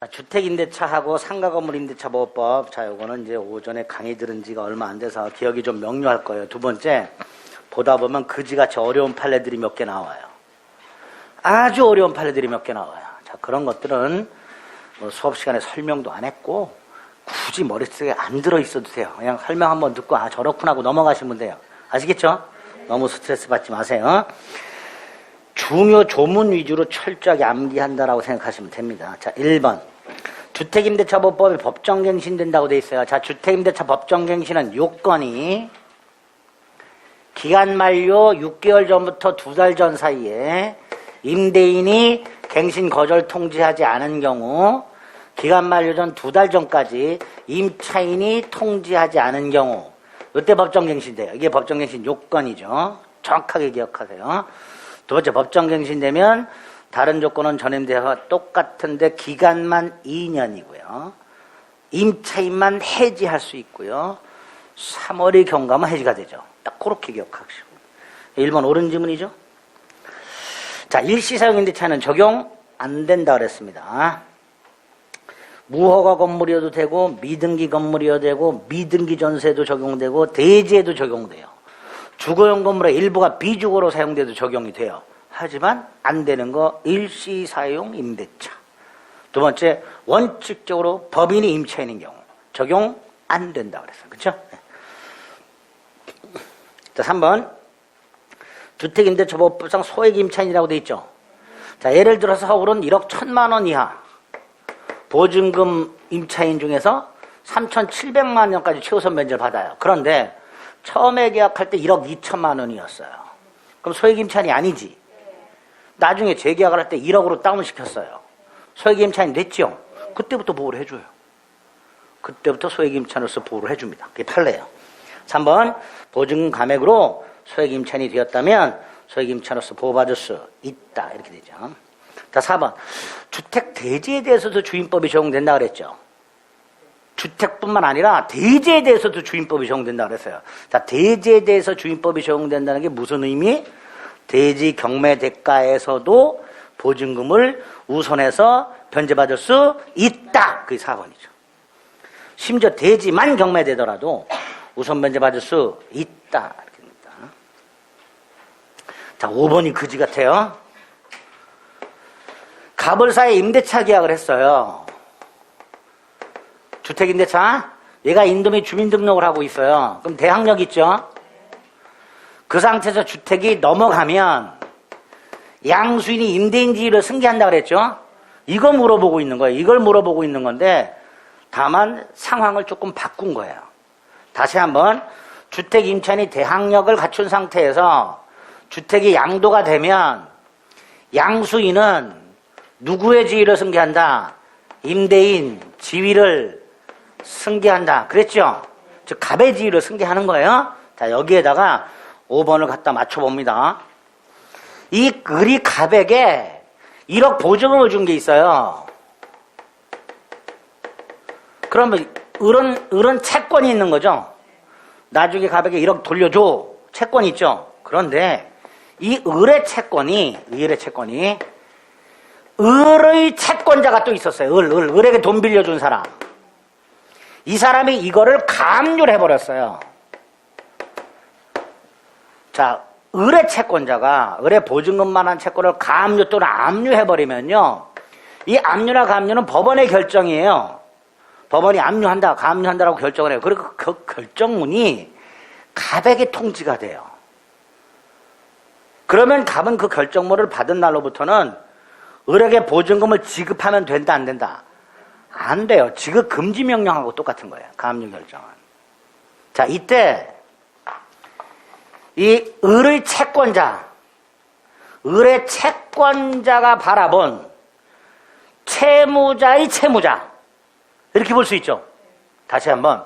주택임대차하고 상가건물임대차보호법. 자, 요거는 이제 오전에 강의 들은 지가 얼마 안 돼서 기억이 좀 명료할 거예요. 두 번째, 보다 보면 그지같이 어려운 판례들이 몇 개 나와요. 아주 어려운 판례들이 몇 개 나와요. 자, 그런 것들은 뭐 수업 시간에 설명도 안 했고 굳이 머릿속에 안 들어있어도 돼요. 그냥 설명 한번 듣고 아 저렇구나 하고 넘어가시면 돼요. 아시겠죠? 너무 스트레스 받지 마세요. 중요 조문 위주로 철저하게 암기한다라고 생각하시면 됩니다. 자, 1번. 주택임대차보호법이 법정갱신된다고 돼 있어요. 자, 주택임대차 법정갱신은 요건이 기간 만료 6개월 전부터 2달 전 사이에 임대인이 갱신 거절 통지하지 않은 경우, 기간 만료 전 2달 전까지 임차인이 통지하지 않은 경우, 이때 법정갱신돼요. 이게 법정갱신 요건이죠. 정확하게 기억하세요. 두 번째, 법정갱신되면 다른 조건은 전임대와 똑같은데 기간만 2년이고요. 임차인만 해지할 수 있고요. 3월이 경과하면 해지가 되죠. 딱 그렇게 기억하시고. 1번 옳은 지문이죠. 자, 일시사용임대차는 적용 안 된다 그랬습니다. 무허가 건물이어도 되고 미등기 건물이어도 되고 미등기 전세도 적용되고 대지에도 적용돼요. 주거용 건물의 일부가 비주거로 사용돼도 적용이 돼요. 하지만 안 되는 거 일시사용 임대차. 두 번째, 원칙적으로 법인이 임차인인 경우 적용 안 된다 그랬어요. 그렇죠? 자, 3번. 주택임대차보호법상 소액임차인이라고 돼 있죠. 자, 예를 들어서 서울은 1억 1,000만 원 이하 보증금 임차인 중에서 3,700만 원까지 최우선 면제를 받아요. 그런데 처음에 계약할 때 1억 2천만 원이었어요. 그럼 소액임차인이 아니지. 나중에 재계약을 할 때 1억으로 다운시켰어요. 소액임차인 됐죠? 그때부터 보호를 해줘요. 그때부터 소액임차인으로서 보호를 해줍니다. 그게 판례예요. 3번, 보증금 감액으로 소액임차인이 되었다면 소액임차인으로서 보호받을 수 있다. 이렇게 되죠. 자, 4번, 주택 대지에 대해서도 주임법이 적용된다 그랬죠. 주택뿐만 아니라 대지에 대해서도 주임법이 적용된다 그랬어요. 자, 대지에 대해서 주임법이 적용된다는 게 무슨 의미? 대지 경매 대가에서도 보증금을 우선해서 변제받을 수 있다. 그게 4번이죠. 심지어 대지만 경매되더라도 우선 변제받을 수 있다. 이렇게 됩니다. 자, 5번이 그지 같아요. 갑을사에 임대차 계약을 했어요. 주택임대차. 얘가 인도미 주민등록을 하고 있어요. 그럼 대항력 있죠? 그 상태에서 주택이 넘어가면 양수인이 임대인 지위를 승계한다 그랬죠? 이거 물어보고 있는 거예요. 이걸 물어보고 있는 건데 다만 상황을 조금 바꾼 거예요. 다시 한번, 주택 임차인이 대항력을 갖춘 상태에서 주택이 양도가 되면 양수인은 누구의 지위를 승계한다? 임대인 지위를 승계한다. 그랬죠? 즉 갑의 지위를 승계하는 거예요. 자, 여기에다가 5번을 갖다 맞춰봅니다. 이 을이 갑에게 1억 보증금을 준 게 있어요. 그러면 을은 채권이 있는 거죠. 나중에 갑에게 1억 돌려줘. 채권이 있죠. 그런데 이 을의 채권이 을의 채권자가 또 있었어요. 을에게 돈 빌려준 사람. 이 사람이 이거를 가압류를 해버렸어요. 자, 을의 채권자가 을의 보증금만한 채권을 가압류 또는 압류해버리면요. 이 압류나 가압류는 법원의 결정이에요. 법원이 압류한다, 가압류한다라고 결정을 해요. 그리고 그 결정문이 갑에게 통지가 돼요. 그러면 갑은 그 결정문을 받은 날로부터는 을에게 보증금을 지급하면 된다, 안 된다? 안 돼요. 지급 금지 명령하고 똑같은 거예요. 가압류 결정은. 자, 이때 이 을의 채권자가 바라본 채무자의 채무자, 이렇게 볼 수 있죠. 다시 한번,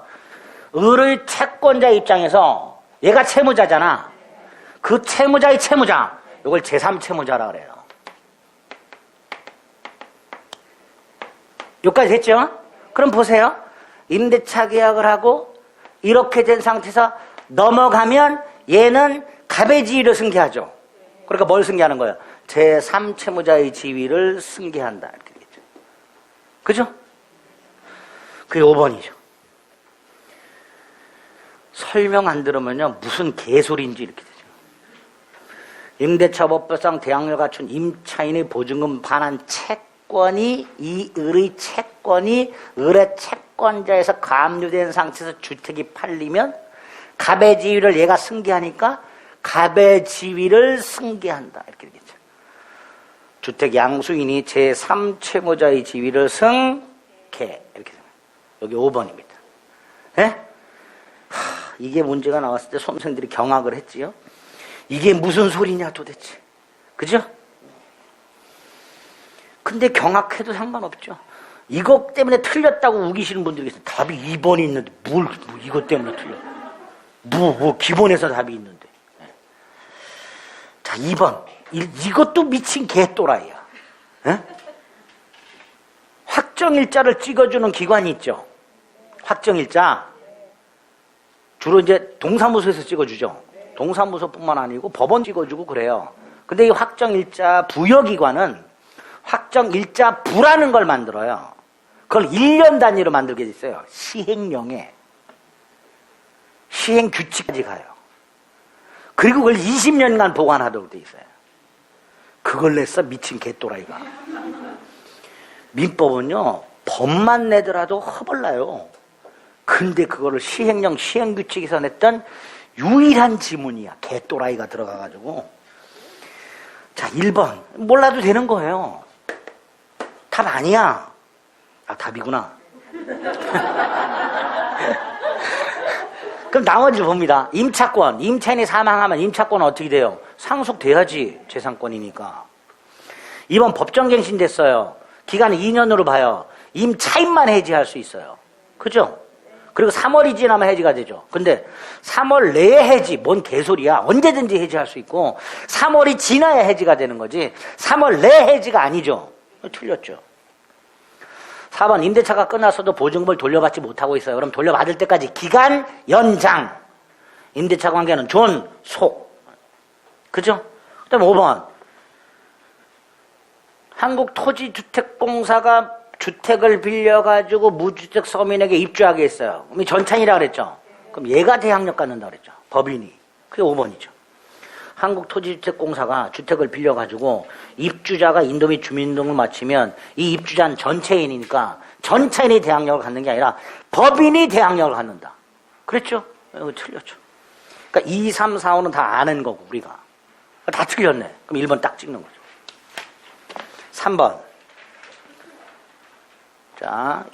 을의 채권자 입장에서 얘가 채무자잖아. 그 채무자의 채무자, 이걸 제3채무자라 그래요. 여기까지 됐죠? 그럼 보세요. 임대차 계약을 하고 이렇게 된 상태에서 넘어가면 얘는 갑의 지위를 승계하죠. 그러니까 뭘 승계하는 거예요? 제3채무자의 지위를 승계한다. 이렇게 되죠. 그죠? 그게 5번이죠. 설명 안 들으면요, 무슨 개소리인지 이렇게 되죠. 임대차법상 대항력을 갖춘 임차인의 보증금 반환 채권이 이 을의 채권이 을의 채권자에서 가압류된 상태에서 주택이 팔리면 갑의 지위를 얘가 승계하니까 갑의 지위를 승계한다. 이렇게 되겠죠. 주택 양수인이 제3채무자의 지위를 승계. 이렇게 됩니다. 여기 5번입니다. 예? 이게 문제가 나왔을 때 수험생들이 경악을 했지요. 이게 무슨 소리냐 도대체. 그죠? 근데 경악해도 상관없죠. 이것 때문에 틀렸다고 우기시는 분들이 계세요. 답이 2번이 있는데 뭘 이것 때문에 틀려. 기본에서 답이 있는데. 자, 2번. 이것도 미친 개또라이야. 확정일자를 찍어주는 기관이 있죠. 확정일자. 주로 이제 동사무소에서 찍어주죠. 동사무소뿐만 아니고 법원 찍어주고 그래요. 근데 이 확정일자 부여기관은 확정일자부라는 걸 만들어요. 그걸 1년 단위로 만들게 돼 있어요. 시행령에. 시행규칙까지 가요. 그리고 그걸 20년간 보관하도록 돼 있어요. 그걸 냈어, 미친 개또라이가. 민법은요, 법만 내더라도 허벌나요. 근데 그거를 시행령, 시행규칙에서 냈던 유일한 지문이야. 개또라이가 들어가가지고. 자, 1번. 몰라도 되는 거예요. 답 아니야. 아, 답이구나. 그럼 나머지 봅니다. 임차권. 임차인이 사망하면 임차권은 어떻게 돼요? 상속돼야지. 재산권이니까. 2번 법정갱신 됐어요. 기간이 2년으로 봐요. 임차인만 해지할 수 있어요. 그죠? 그리고 3월이 지나면 해지가 되죠. 근데 3월 내에 해지, 뭔 개소리야. 언제든지 해지할 수 있고 3월이 지나야 해지가 되는 거지 3월 내 해지가 아니죠. 틀렸죠. 4번 임대차가 끝났어도 보증금을 돌려받지 못하고 있어요. 그럼 돌려받을 때까지 기간 연장. 임대차 관계는 존속. 그죠? 그 다음에 5번 한국토지주택공사가 주택을 빌려가지고 무주택 서민에게 입주하게 했어요. 그럼 전찬이라 그랬죠. 그럼 얘가 대항력 갖는다 그랬죠. 법인이. 그게 5번이죠. 한국토지주택공사가 주택을 빌려가지고 입주자가 인도 및 주민 등을 마치면 이 입주자는 전체인이니까 전체인이 대항력을 갖는 게 아니라 법인이 대항력을 갖는다. 그랬죠? 이거 틀렸죠. 그러니까 2, 3, 4, 5는 다 아는 거고 우리가. 다 틀렸네. 그럼 1번 딱 찍는 거죠. 3번. 자,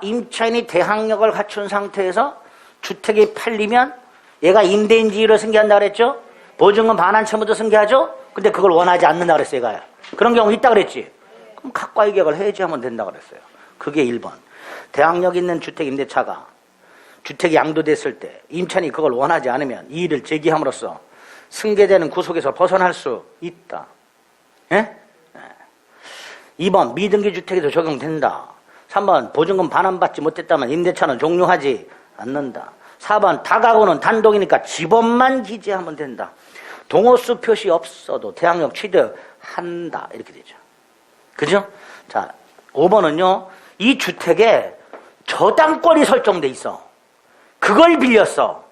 임차인이 대항력을 갖춘 상태에서 주택이 팔리면 얘가 임대인 지위로 승계한다 그랬죠? 보증금 반환 채무도 승계하죠? 근데 그걸 원하지 않는다 그랬어요, 얘가. 그런 경우 있다 그랬지? 그럼 각과의 계약을 해지하면 된다 그랬어요. 그게 1번. 대항력 있는 주택 임대차가 주택이 양도됐을 때 임차인이 그걸 원하지 않으면 이의를 제기함으로써 승계되는 구속에서 벗어날 수 있다. 예? 2번 미등기 주택에도 적용된다. 3번 보증금 반환받지 못했다면 임대차는 종료하지 않는다. 4번 다가구는 단독이니까 집업만 기재하면 된다. 동호수 표시 없어도 대항력 취득한다. 이렇게 되죠. 그죠? 자, 5번은요. 이 주택에 저당권이 설정돼 있어. 그걸 빌렸어.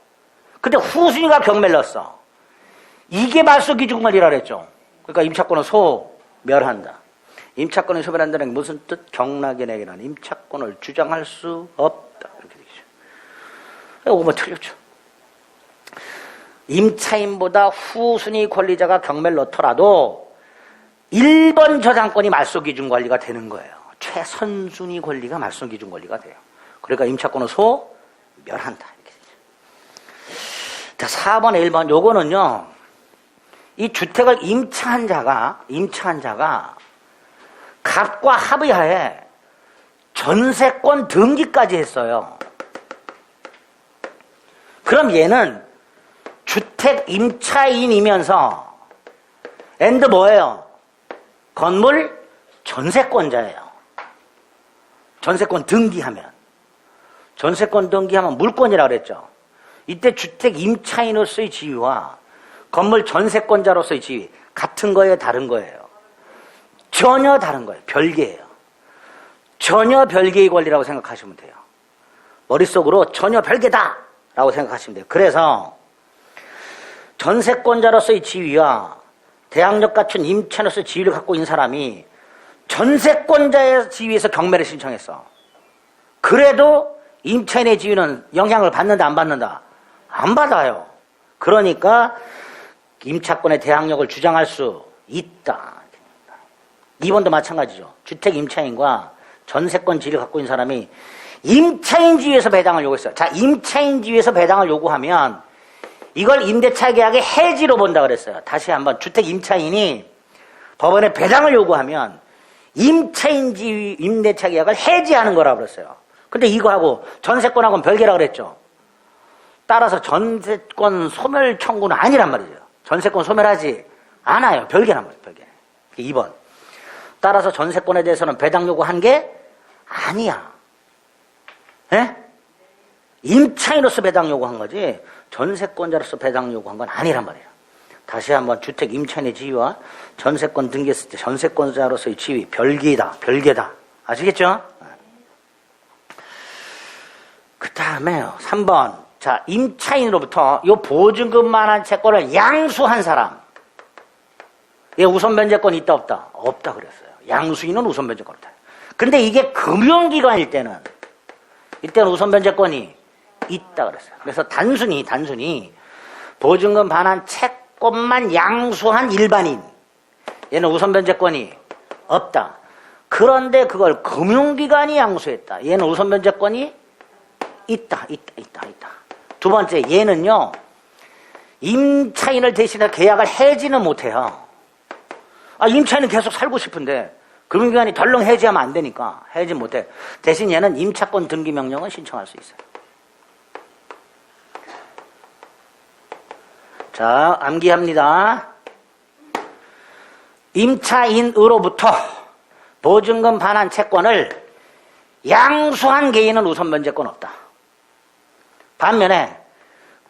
근데 후순위가 경매를 어 이게 말소기준권이라 그랬죠. 그러니까 임차권은 소멸한다. 임차권을 소멸한다는 게 무슨 뜻? 경락인에게는 임차권을 주장할 수 없다. 이렇게 되죠. 5번 틀렸죠. 임차인보다 후순위 권리자가 경매를 넣더라도 1번 저당권이 말소기준 권리가 되는 거예요. 최선순위 권리가 말소기준 권리가 돼요. 그러니까 임차권은 소멸한다. 이렇게 되죠. 자, 4번에 1번 요거는요. 이 주택을 임차한 자가 갑과 합의하에 전세권 등기까지 했어요. 그럼 얘는 주택 임차인이면서 앤드 뭐예요? 건물 전세권자예요. 전세권 등기하면 물권이라고 그랬죠. 이때 주택 임차인으로서의 지위와 건물 전세권자로서의 지위 같은 거예요, 다른 거예요? 전혀 다른 거예요. 별개예요. 전혀 별개의 권리라고 생각하시면 돼요. 머릿속으로 전혀 별개다라고 생각하시면 돼요. 그래서 전세권자로서의 지위와 대항력 갖춘 임차인으로서의 지위를 갖고 있는 사람이 전세권자의 지위에서 경매를 신청했어. 그래도 임차인의 지위는 영향을 받는다 안 받는다? 안 받아요. 그러니까 임차권의 대항력을 주장할 수 있다. 2번도 마찬가지죠. 주택 임차인과 전세권 지위를 갖고 있는 사람이 임차인 지위에서 배당을 요구했어요. 자, 임차인 지위에서 배당을 요구하면 이걸 임대차 계약의 해지로 본다 그랬어요. 다시 한번 주택 임차인이 법원에 배당을 요구하면 임차인 지위 임대차 계약을 해지하는 거라고 그랬어요. 근데 이거하고 전세권하고는 별개라 그랬죠. 따라서 전세권 소멸 청구는 아니란 말이죠. 전세권 소멸하지 않아요. 별개란 말이에요. 별개. 2번. 따라서 전세권에 대해서는 배당 요구한 게 아니야. 예? 임차인으로서 배당 요구한 거지 전세권자로서 배당 요구한 건 아니란 말이에요. 다시 한번 주택 임차인의 지위와 전세권 등기했을 때 전세권자로서의 지위 별개다. 별개다. 아시겠죠? 그 다음에요. 3번. 자, 임차인으로부터 이 보증금만한 채권을 양수한 사람. 얘 우선 변제권이 있다 없다? 없다 그랬어요. 양수인은 우선 변제권이 없다. 근데 이게 금융기관일 때는 이때는 우선 변제권이 있다 그랬어요. 그래서 단순히 보증금 반환 채권만 양수한 일반인 얘는 우선 변제권이 없다. 그런데 그걸 금융기관이 양수했다. 얘는 우선 변제권이 있다. 두 번째, 얘는요 임차인을 대신해 계약을 해지는 못해요. 임차인은 계속 살고 싶은데 금융기관이 덜렁 해지하면 안 되니까 해지 못해. 대신 얘는 임차권 등기 명령을 신청할 수 있어요. 자, 암기합니다. 임차인으로부터 보증금 반환 채권을 양수한 개인은 우선 변제권 없다. 반면에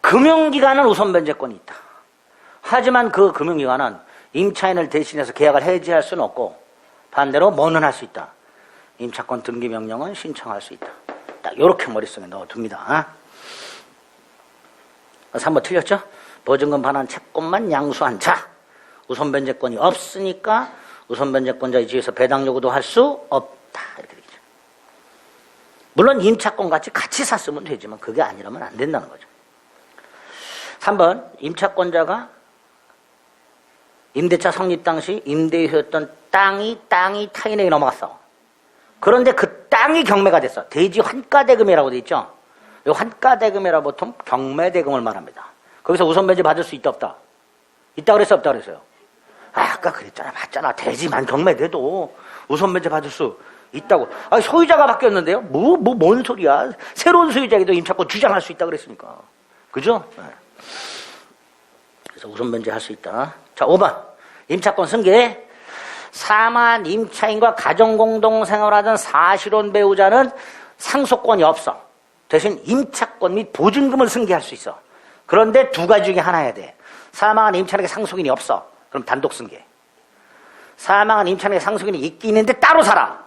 금융기관은 우선 변제권이 있다. 하지만 그 금융기관은 임차인을 대신해서 계약을 해지할 수는 없고 반대로 뭐는 할 수 있다. 임차권 등기 명령은 신청할 수 있다. 딱 이렇게 머릿속에 넣어둡니다. 3번 틀렸죠? 보증금 반환 채권만 양수한 자. 우선 변제권이 없으니까 우선 변제권자의 지위에서 배당 요구도 할 수 없다. 이렇게 되죠. 물론 임차권 같이 샀으면 되지만 그게 아니라면 안 된다는 거죠. 3번 임차권자가 임대차 성립 당시 임대유였던 땅이 타인에게 넘어갔어. 그런데 그 땅이 경매가 됐어. 대지 환가대금이라고 돼 있죠. 이 환가대금이라 보통 경매대금을 말합니다. 거기서 우선 변제 받을 수 있다 없다? 있다 그랬어 없다 그랬어요? 아까 그랬잖아. 맞잖아. 대지만 경매돼도 우선 변제 받을 수 있다고. 소유자가 바뀌었는데요? 뭔 소리야. 새로운 소유자에게도 임차권 주장할 수 있다 그랬으니까. 그죠? 그래서 우선 변제 할 수 있다. 자, 5번. 임차권 승계. 사망한 임차인과 가정공동생활하던 사실혼 배우자는 상속권이 없어. 대신 임차권 및 보증금을 승계할 수 있어. 그런데 두 가지 중에 하나야 돼. 사망한 임차인에게 상속인이 없어. 그럼 단독 승계. 사망한 임차인에게 상속인이 있긴 있는데 따로 살아.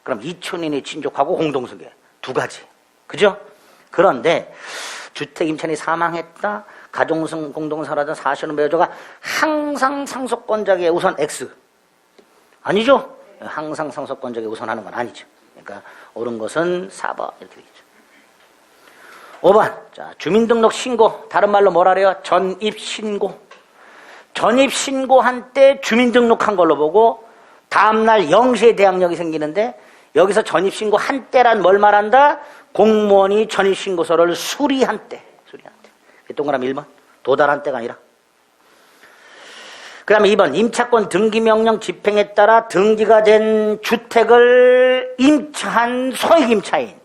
그럼 이촌인의 친족하고 공동승계. 두 가지. 그죠? 그런데 주택 임차인이 사망했다. 가정공동생활하던 사실혼 배우자가 항상 상속권자에게 우선 X. 아니죠? 항상 상속권자에게 우선하는 건 아니죠. 그러니까 옳은 것은 4번 이렇게 되겠죠. 5번. 자, 주민등록 신고. 다른 말로 뭐라 그래요? 전입신고. 전입신고한 때 주민등록한 걸로 보고 다음날 0시에 대항력이 생기는데 여기서 전입신고한 때란 뭘 말한다? 공무원이 전입신고서를 수리한 때. 동그라미 1번. 도달한 때가 아니라. 그 다음에 2번. 임차권 등기명령 집행에 따라 등기가 된 주택을 임차한 소액임차인.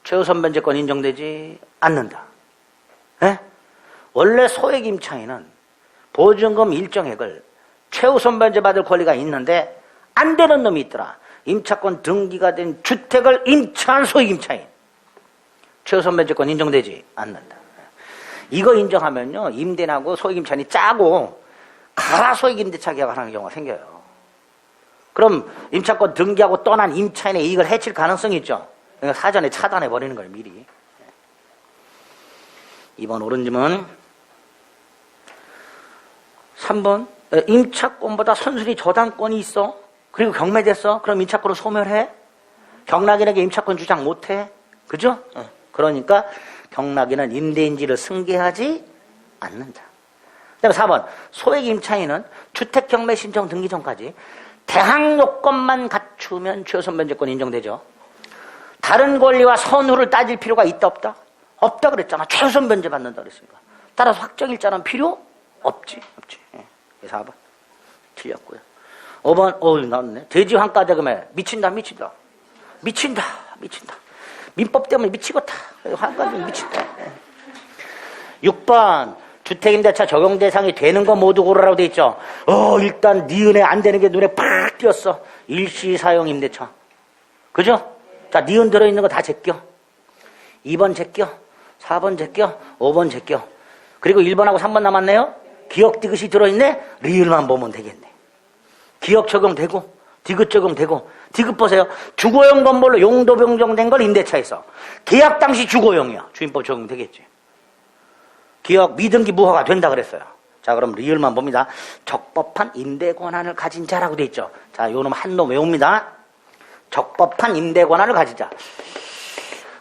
최우선 변제권 인정되지 않는다. 에? 원래 소액임차인은 보증금 일정액을 최우선 변제받을 권리가 있는데 안 되는 놈이 있더라. 임차권 등기가 된 주택을 임차한 소액임차인. 최우선 변제권 인정되지 않는다. 이거 인정하면요, 임대인하고 소액임차인이 짜고 가라 소액임대차 계약을 하는 경우가 생겨요. 그럼 임차권 등기하고 떠난 임차인의 이익을 해칠 가능성이 있죠. 그러니까 사전에 차단해버리는 거예요, 미리. 2번 옳은 질문. 3번 임차권보다 선순위 저당권이 있어. 그리고 경매됐어. 그럼 임차권을 소멸해? 경락인에게 임차권 주장 못해? 그죠? 그러니까 경락인은 임대인지를 승계하지 않는다. 그 다음에 4번 소액 임차인은 주택경매 신청 등기 전까지 대항 요건만 갖추면 최우선 변제권 인정되죠. 다른 권리와 선후를 따질 필요가 있다 없다? 없다 그랬잖아. 최우선 변제 받는다 그랬으니까. 따라서 확정일자는 필요 없지. 예. 4번 틀렸고요. 5번 나왔네. 대지 환가대금에 미친다. 민법 때문에 미치겠다. 환가대금 미친다. 6번 주택임대차 적용 대상이 되는 거 모두 고르라고 돼 있죠. 일단 니은에 안 되는 게 눈에 팍 띄었어. 일시사용 임대차. 그죠? 자, 니은 들어있는 거 다 제껴. 2번 제껴. 4번 제껴. 5번 제껴. 그리고 1번하고 3번 남았네요. 기억 디귿이 들어있네. 리을만 보면 되겠네. 기억 적용되고 디귿 적용되고. 디귿 보세요. 주거용 건물로 용도 변경된 걸 임대차에서 계약 당시 주거용이야. 주임법 적용되겠지. 기억 미등기 무효가 된다 그랬어요. 자, 그럼 리을만 봅니다. 적법한 임대 권한을 가진 자라고 돼 있죠. 자, 요놈 한 놈 외웁니다. 적법한 임대 권한을 가진 자.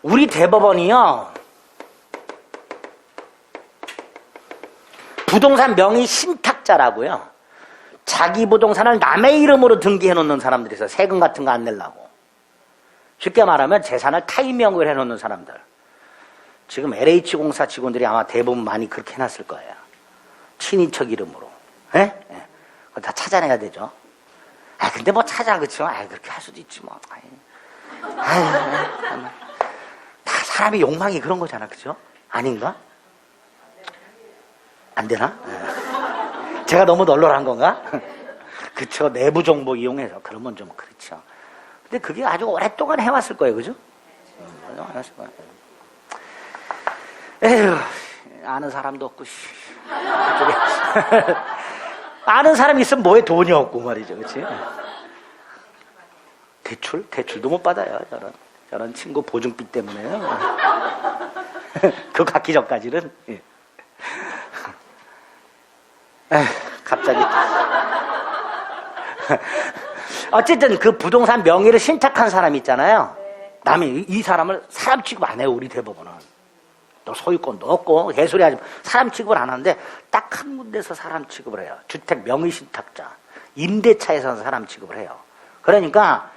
우리 대법원이요, 부동산 명의 신탁자라고요. 자기 부동산을 남의 이름으로 등기해 놓는 사람들이 있어요. 세금 같은 거 안 내려고. 쉽게 말하면 재산을 타인 명의로 해 놓는 사람들. 지금 LH공사 직원들이 아마 대부분 많이 그렇게 해놨을 거예요. 친인척 이름으로. 예? 그거 다 찾아내야 되죠. 근데 뭐 그쵸? 그렇게 할 수도 있지, 뭐. 다 사람의 욕망이 그런 거잖아, 그죠? 아닌가? 안 되나? 제가 너무 널널한 건가? 그쵸. 내부 정보 이용해서. 그러면 좀 그렇죠. 근데 그게 아주 오랫동안 해왔을 거예요, 그죠? 해왔을 거예요. 에휴, 아는 사람도 없고, 아는 사람이 있으면 뭐에 돈이 없고 말이죠, 그치? 대출도 못 받아요, 저런 친구 보증비 때문에요. 그거 갖기 전까지는. 에휴, 갑자기. 어쨌든 그 부동산 명의를 신탁한 사람이 있잖아요. 남이 이 사람을 사람 취급 안 해요, 우리 대법원은. 너 소유권도 없고 개소리 하지 마. 사람 취급을 안 하는데 딱 한 군데서 사람 취급을 해요. 주택 명의 신탁자. 임대차에서는 사람 취급을 해요. 그러니까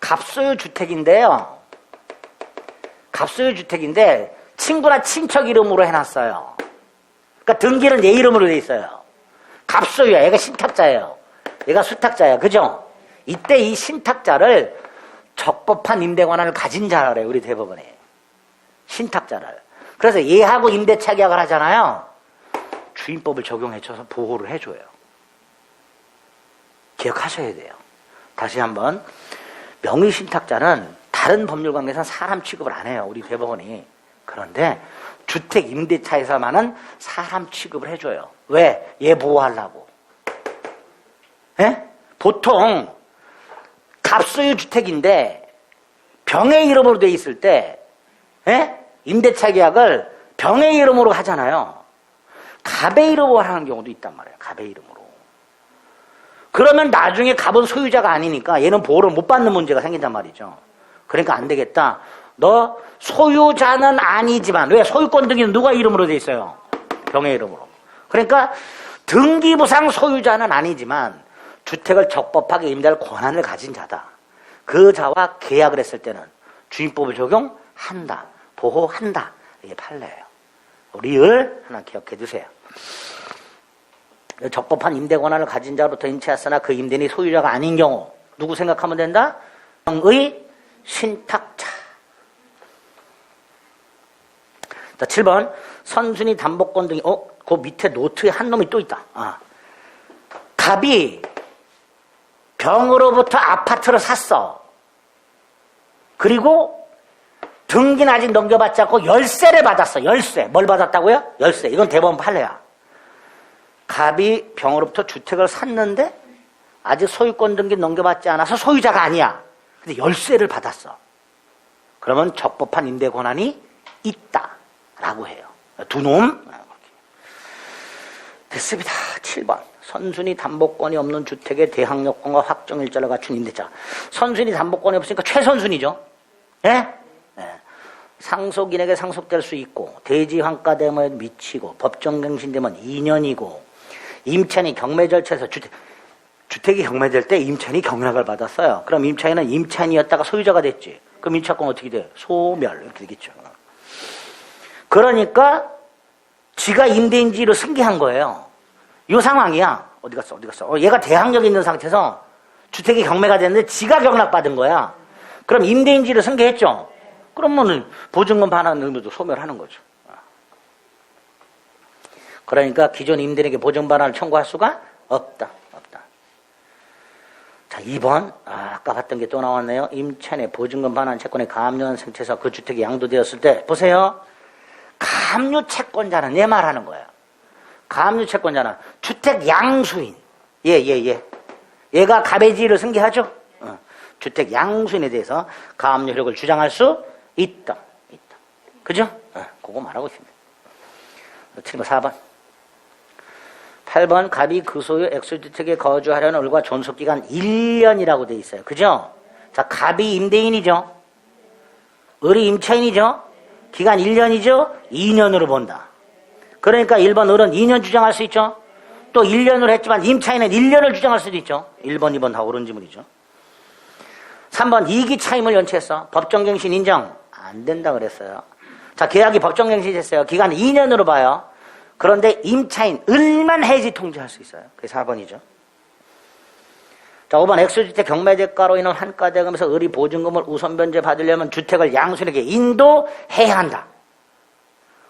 갑소유 주택인데요. 갑소유 주택인데 친구나 친척 이름으로 해놨어요. 그러니까 등기는 얘 이름으로 돼 있어요. 갑소유야. 얘가 신탁자예요. 얘가 수탁자예요. 그죠? 이때 이 신탁자를 적법한 임대 권한을 가진 자래요. 우리 대법원이. 신탁자를. 그래서 얘하고 임대차 계약을 하잖아요. 주임법을 적용해줘서 보호를 해줘요. 기억하셔야 돼요. 다시 한번. 명의신탁자는 다른 법률관계에서는 사람 취급을 안 해요. 우리 대법원이. 그런데 주택 임대차에서만은 사람 취급을 해줘요. 왜? 얘 보호하려고. 보통 갑소유 주택인데 병의 이름으로 돼 있을 때 임대차 계약을 병의 이름으로 하잖아요. 갑의 이름으로 하는 경우도 있단 말이에요. 갑의 이름으로. 그러면 나중에 갑은 소유자가 아니니까 얘는 보호를 못 받는 문제가 생긴단 말이죠. 그러니까 안 되겠다. 너 소유자는 아니지만, 왜? 소유권 등기는 누가 이름으로 돼 있어요? 병의 이름으로. 그러니까 등기부상 소유자는 아니지만 주택을 적법하게 임대할 권한을 가진 자다. 그 자와 계약을 했을 때는 주임법을 적용한다. 보호한다. 이게 판례예요. 리을 하나 기억해 두세요. 적법한 임대 권한을 가진 자로부터 임차했으나 그 임대인이 소유자가 아닌 경우 누구 생각하면 된다? 명의 신탁자. 자, 7번 선순위 담보권 등이 그 밑에 노트에 한 놈이 또 있다. 갑이 병으로부터 아파트를 샀어. 그리고 등기는 아직 넘겨받지 않고 열세를 받았어. 열세. 뭘 받았다고요? 열세. 이건 대법원 판례야. 갑이 병으로부터 주택을 샀는데 아직 소유권 등기 넘겨받지 않아서 소유자가 아니야. 근데 열쇠를 받았어. 그러면 적법한 임대 권한이 있다라고 해요. 두 놈. 됐습니다. 7번. 선순위 담보권이 없는 주택의 대항력권과 확정일자를 갖춘 임대차. 선순위 담보권이 없으니까 최선순위죠. 예? 네. 상속인에게 상속될 수 있고 대지환가됨에 미치고 법정갱신되면 2년이고 임차인이 경매 절차에서 주택이 경매될 때 임차인이 경락을 받았어요. 그럼 임차인은 임차인이었다가 소유자가 됐지. 그럼 임차권 어떻게 돼? 소멸 이렇게 되겠죠. 그러니까 지가 임대인지로 승계한 거예요. 이 상황이야. 어디 갔어? 얘가 대항력이 있는 상태에서 주택이 경매가 됐는데 지가 경락받은 거야. 그럼 임대인지를 승계했죠. 그러면 보증금 반환 의무도 소멸하는 거죠. 그러니까 기존 임대인에게 보증 반환을 청구할 수가 없다. 자, 2번. 아까 봤던 게 또 나왔네요. 임차인의 보증금 반환 채권의 가압류한 상태에서 그 주택이 양도되었을 때 보세요. 가압류 채권자는 내 말하는 거예요. 가압류 채권자는 주택 양수인. 얘가 가배지를 승계하죠. 주택 양수인에 대해서 가압류 효력을 주장할 수 있다. 그죠? 그거 말하고 있습니다. 7번 4번. 8번 갑이 그 소유 액수주택에 거주하려는 을과 존속기간 1년이라고 돼 있어요. 그죠? 자, 갑이 임대인이죠. 을이 임차인이죠. 기간 1년이죠. 2년으로 본다. 그러니까 1번 을은 2년 주장할 수 있죠. 또 1년으로 했지만 임차인은 1년을 주장할 수도 있죠. 1번, 2번 다 옳은 지문이죠. 3번 이기 차임을 연체했어. 법정갱신 인정 안 된다 그랬어요. 자, 계약이 법정갱신이 됐어요. 기간 2년으로 봐요. 그런데 임차인 을만 해지 통지할 수 있어요. 그게 4번이죠. 자, 5번 액수주택 경매대가로 인한 환가대금에서 을이 보증금을 우선 변제 받으려면 주택을 양수인에게 인도해야 한다.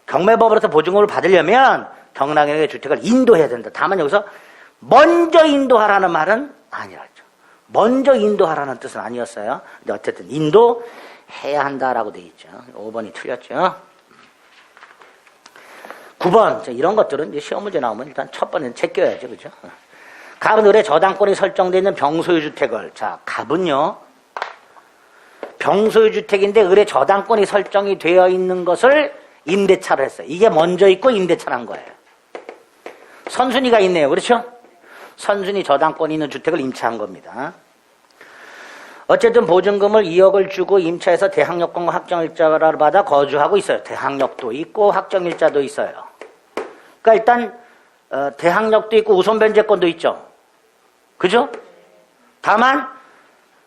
경매법으로서 보증금을 받으려면 경락인에게 주택을 인도해야 된다. 다만 여기서 먼저 인도하라는 말은 아니라죠. 먼저 인도하라는 뜻은 아니었어요. 근데 어쨌든 인도해야 한다라고 돼 있죠. 5번이 틀렸죠. 9번 이런 것들은 이제 시험 문제 나오면 일단 첫 번째는 제껴야죠. 그죠? 갑은 을의 저당권이 설정되어 있는 병소유 주택을, 자, 갑은요 병소유 주택인데 을의 저당권이 설정이 되어 있는 것을 임대차로 했어요. 이게 먼저 있고 임대차란 거예요. 선순위가 있네요. 그렇죠? 선순위 저당권이 있는 주택을 임차한 겁니다. 어쨌든 보증금을 2억을 주고 임차해서 대항력권과 확정일자를 받아 거주하고 있어요. 대항력도 있고 확정일자도 있어요. 그러니까 일단 대항력도 있고 우선변제권도 있죠. 그죠? 다만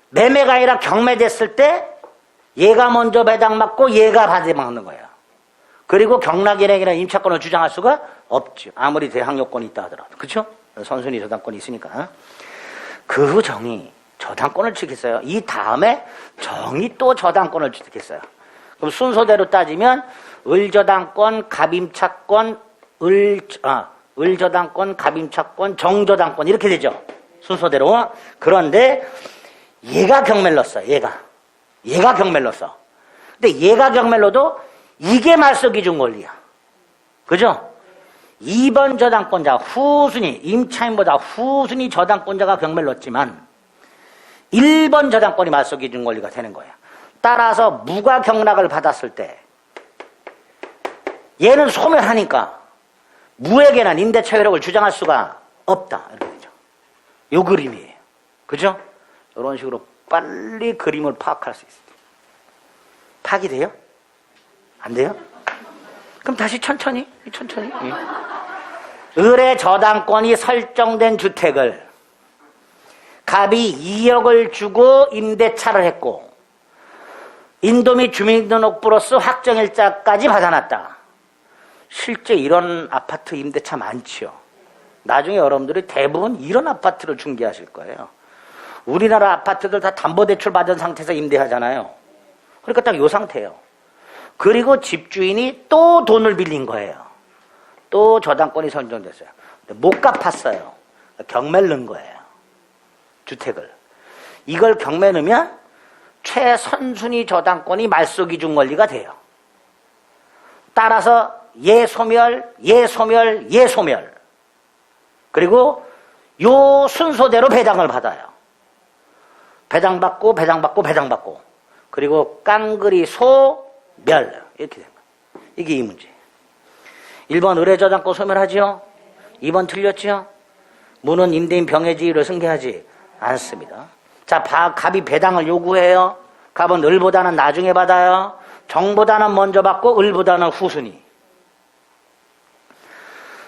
매매가 아니라 경매됐을 때 얘가 먼저 배당받고 얘가 받아먹는 거예요. 그리고 경락일행이나 임차권을 주장할 수가 없죠. 아무리 대항력권이 있다 하더라도. 그렇죠? 선순위 저당권이 있으니까. 그 후 정이 저당권을 취득했어요. 이 다음에 정이 또 저당권을 취득했어요. 그럼 순서대로 따지면 을저당권, 갑임차권, 을저당권, 갑임차권, 정저당권 이렇게 되죠. 순서대로. 그런데 얘가 경매를 넣었어. 얘가 경매를 넣었어. 근데 얘가 경매를 넣어도 이게 말소기준 권리야. 그죠? 2번 저당권자 후순위, 임차인보다 후순위 저당권자가 경매를 넣었지만 1번 저당권이 말소기준 권리가 되는 거야. 따라서 무가 경락을 받았을 때 얘는 소멸하니까 무에게는 임대차 효력을 주장할 수가 없다. 이렇게 되죠. 요 그림이에요. 그죠? 이런 식으로 빨리 그림을 파악할 수 있어요. 파악이 돼요? 안 돼요? 그럼 다시 천천히. 을의 저당권이 설정된 주택을 갑이 2억을 주고 임대차를 했고 인도 및 주민등록부로서 확정일자까지 받아놨다. 실제 이런 아파트 임대차 많지요. 나중에 여러분들이 대부분 이런 아파트를 중개하실 거예요. 우리나라 아파트들 다 담보대출 받은 상태에서 임대하잖아요. 그러니까 딱 이 상태예요. 그리고 집주인이 또 돈을 빌린 거예요. 또 저당권이 선정됐어요. 못 갚았어요. 경매를 넣은 거예요. 주택을. 이걸 경매 넣으면 최선순위 저당권이 말소기준 권리가 돼요. 따라서 얘 소멸. 그리고 요 순서대로 배당을 받아요. 배당받고 배당받고 배당받고 그리고 깡그리 소, 멸 이렇게 됩니다. 이게 이 문제. 1번 의뢰저당권 소멸하지요? 2번 틀렸지요? 무는 임대인 병해지위를 승계하지 않습니다. 자, 갑이 배당을 요구해요. 갑은 을보다는 나중에 받아요. 정보다는 먼저 받고 을보다는 후순위.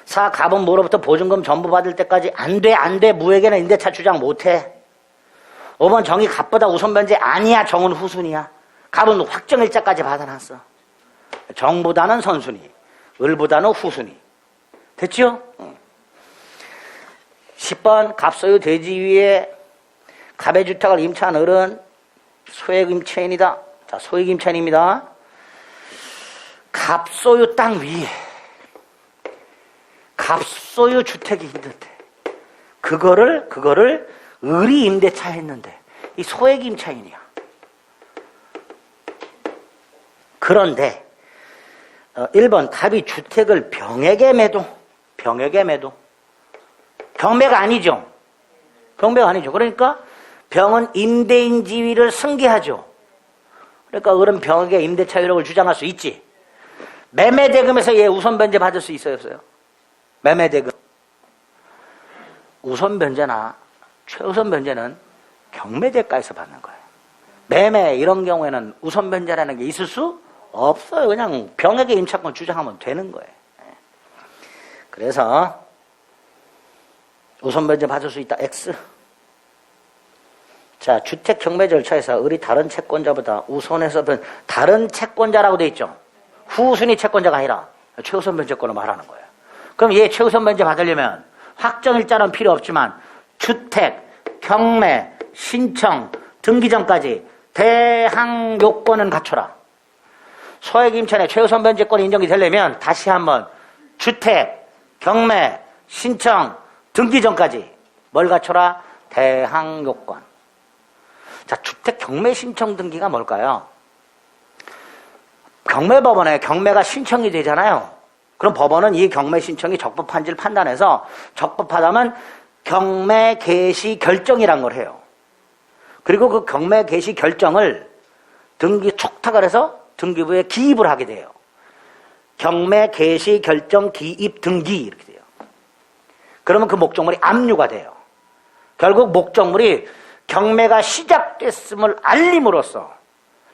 4. 갑은 뭐로부터 보증금 전부 받을 때까지 안 돼. 무에게는 임대차 주장 못해. 5번 정이 갑보다 우선 변제 아니야. 정은 후순위야. 갑은 확정일자까지 받아놨어. 정보다는 선순위. 을보다는 후순위. 됐죠? 10번 갑소유 대지 위에 갑의 주택을 임차한 을은 소액 임차인이다. 자, 소액 임차인입니다. 갑소유 땅 위에 갑소유 주택이 있는데 그거를 을이 임대차 했는데 이 소액 임차인이야. 그런데 1번 갑이 주택을 병에게 매도. 경매가 아니죠. 그러니까 병은 임대인 지위를 승계하죠. 그러니까 을은 병에게 임대차 효력을 주장할 수 있지. 매매대금에서 얘 우선 변제 받을 수 있어요, 없어요? 매매대금. 우선 변제나 최우선 변제는 경매대가에서 받는 거예요. 매매 이런 경우에는 우선 변제라는 게 있을 수 없어요. 그냥 병에게 임차권 주장하면 되는 거예요. 그래서 우선 변제 받을 수 있다. X. 자, 주택 경매 절차에서 을이 다른 채권자보다 우선해서 다른 채권자라고 돼 있죠. 후순위 채권자가 아니라 최우선 변제권을 말하는 거예요. 그럼 얘 최우선 변제 받으려면 확정일자는 필요 없지만 주택, 경매, 신청, 등기 전까지 대항 요건은 갖춰라. 소액 임차인의 최우선 변제권이 인정이 되려면 다시 한번 주택, 경매, 신청, 등기 전까지 뭘 갖춰라? 대항 요건. 자, 주택 경매 신청 등기가 뭘까요? 경매법원에 경매가 신청이 되잖아요. 그럼 법원은 이 경매 신청이 적법한지를 판단해서 적법하다면 경매 개시 결정이란 걸 해요. 그리고 그 경매 개시 결정을 등기 촉탁을 해서 등기부에 기입을 하게 돼요. 경매 개시 결정 기입 등기 이렇게 돼요. 그러면 그 목적물이 압류가 돼요. 결국 목적물이 경매가 시작됐음을 알림으로써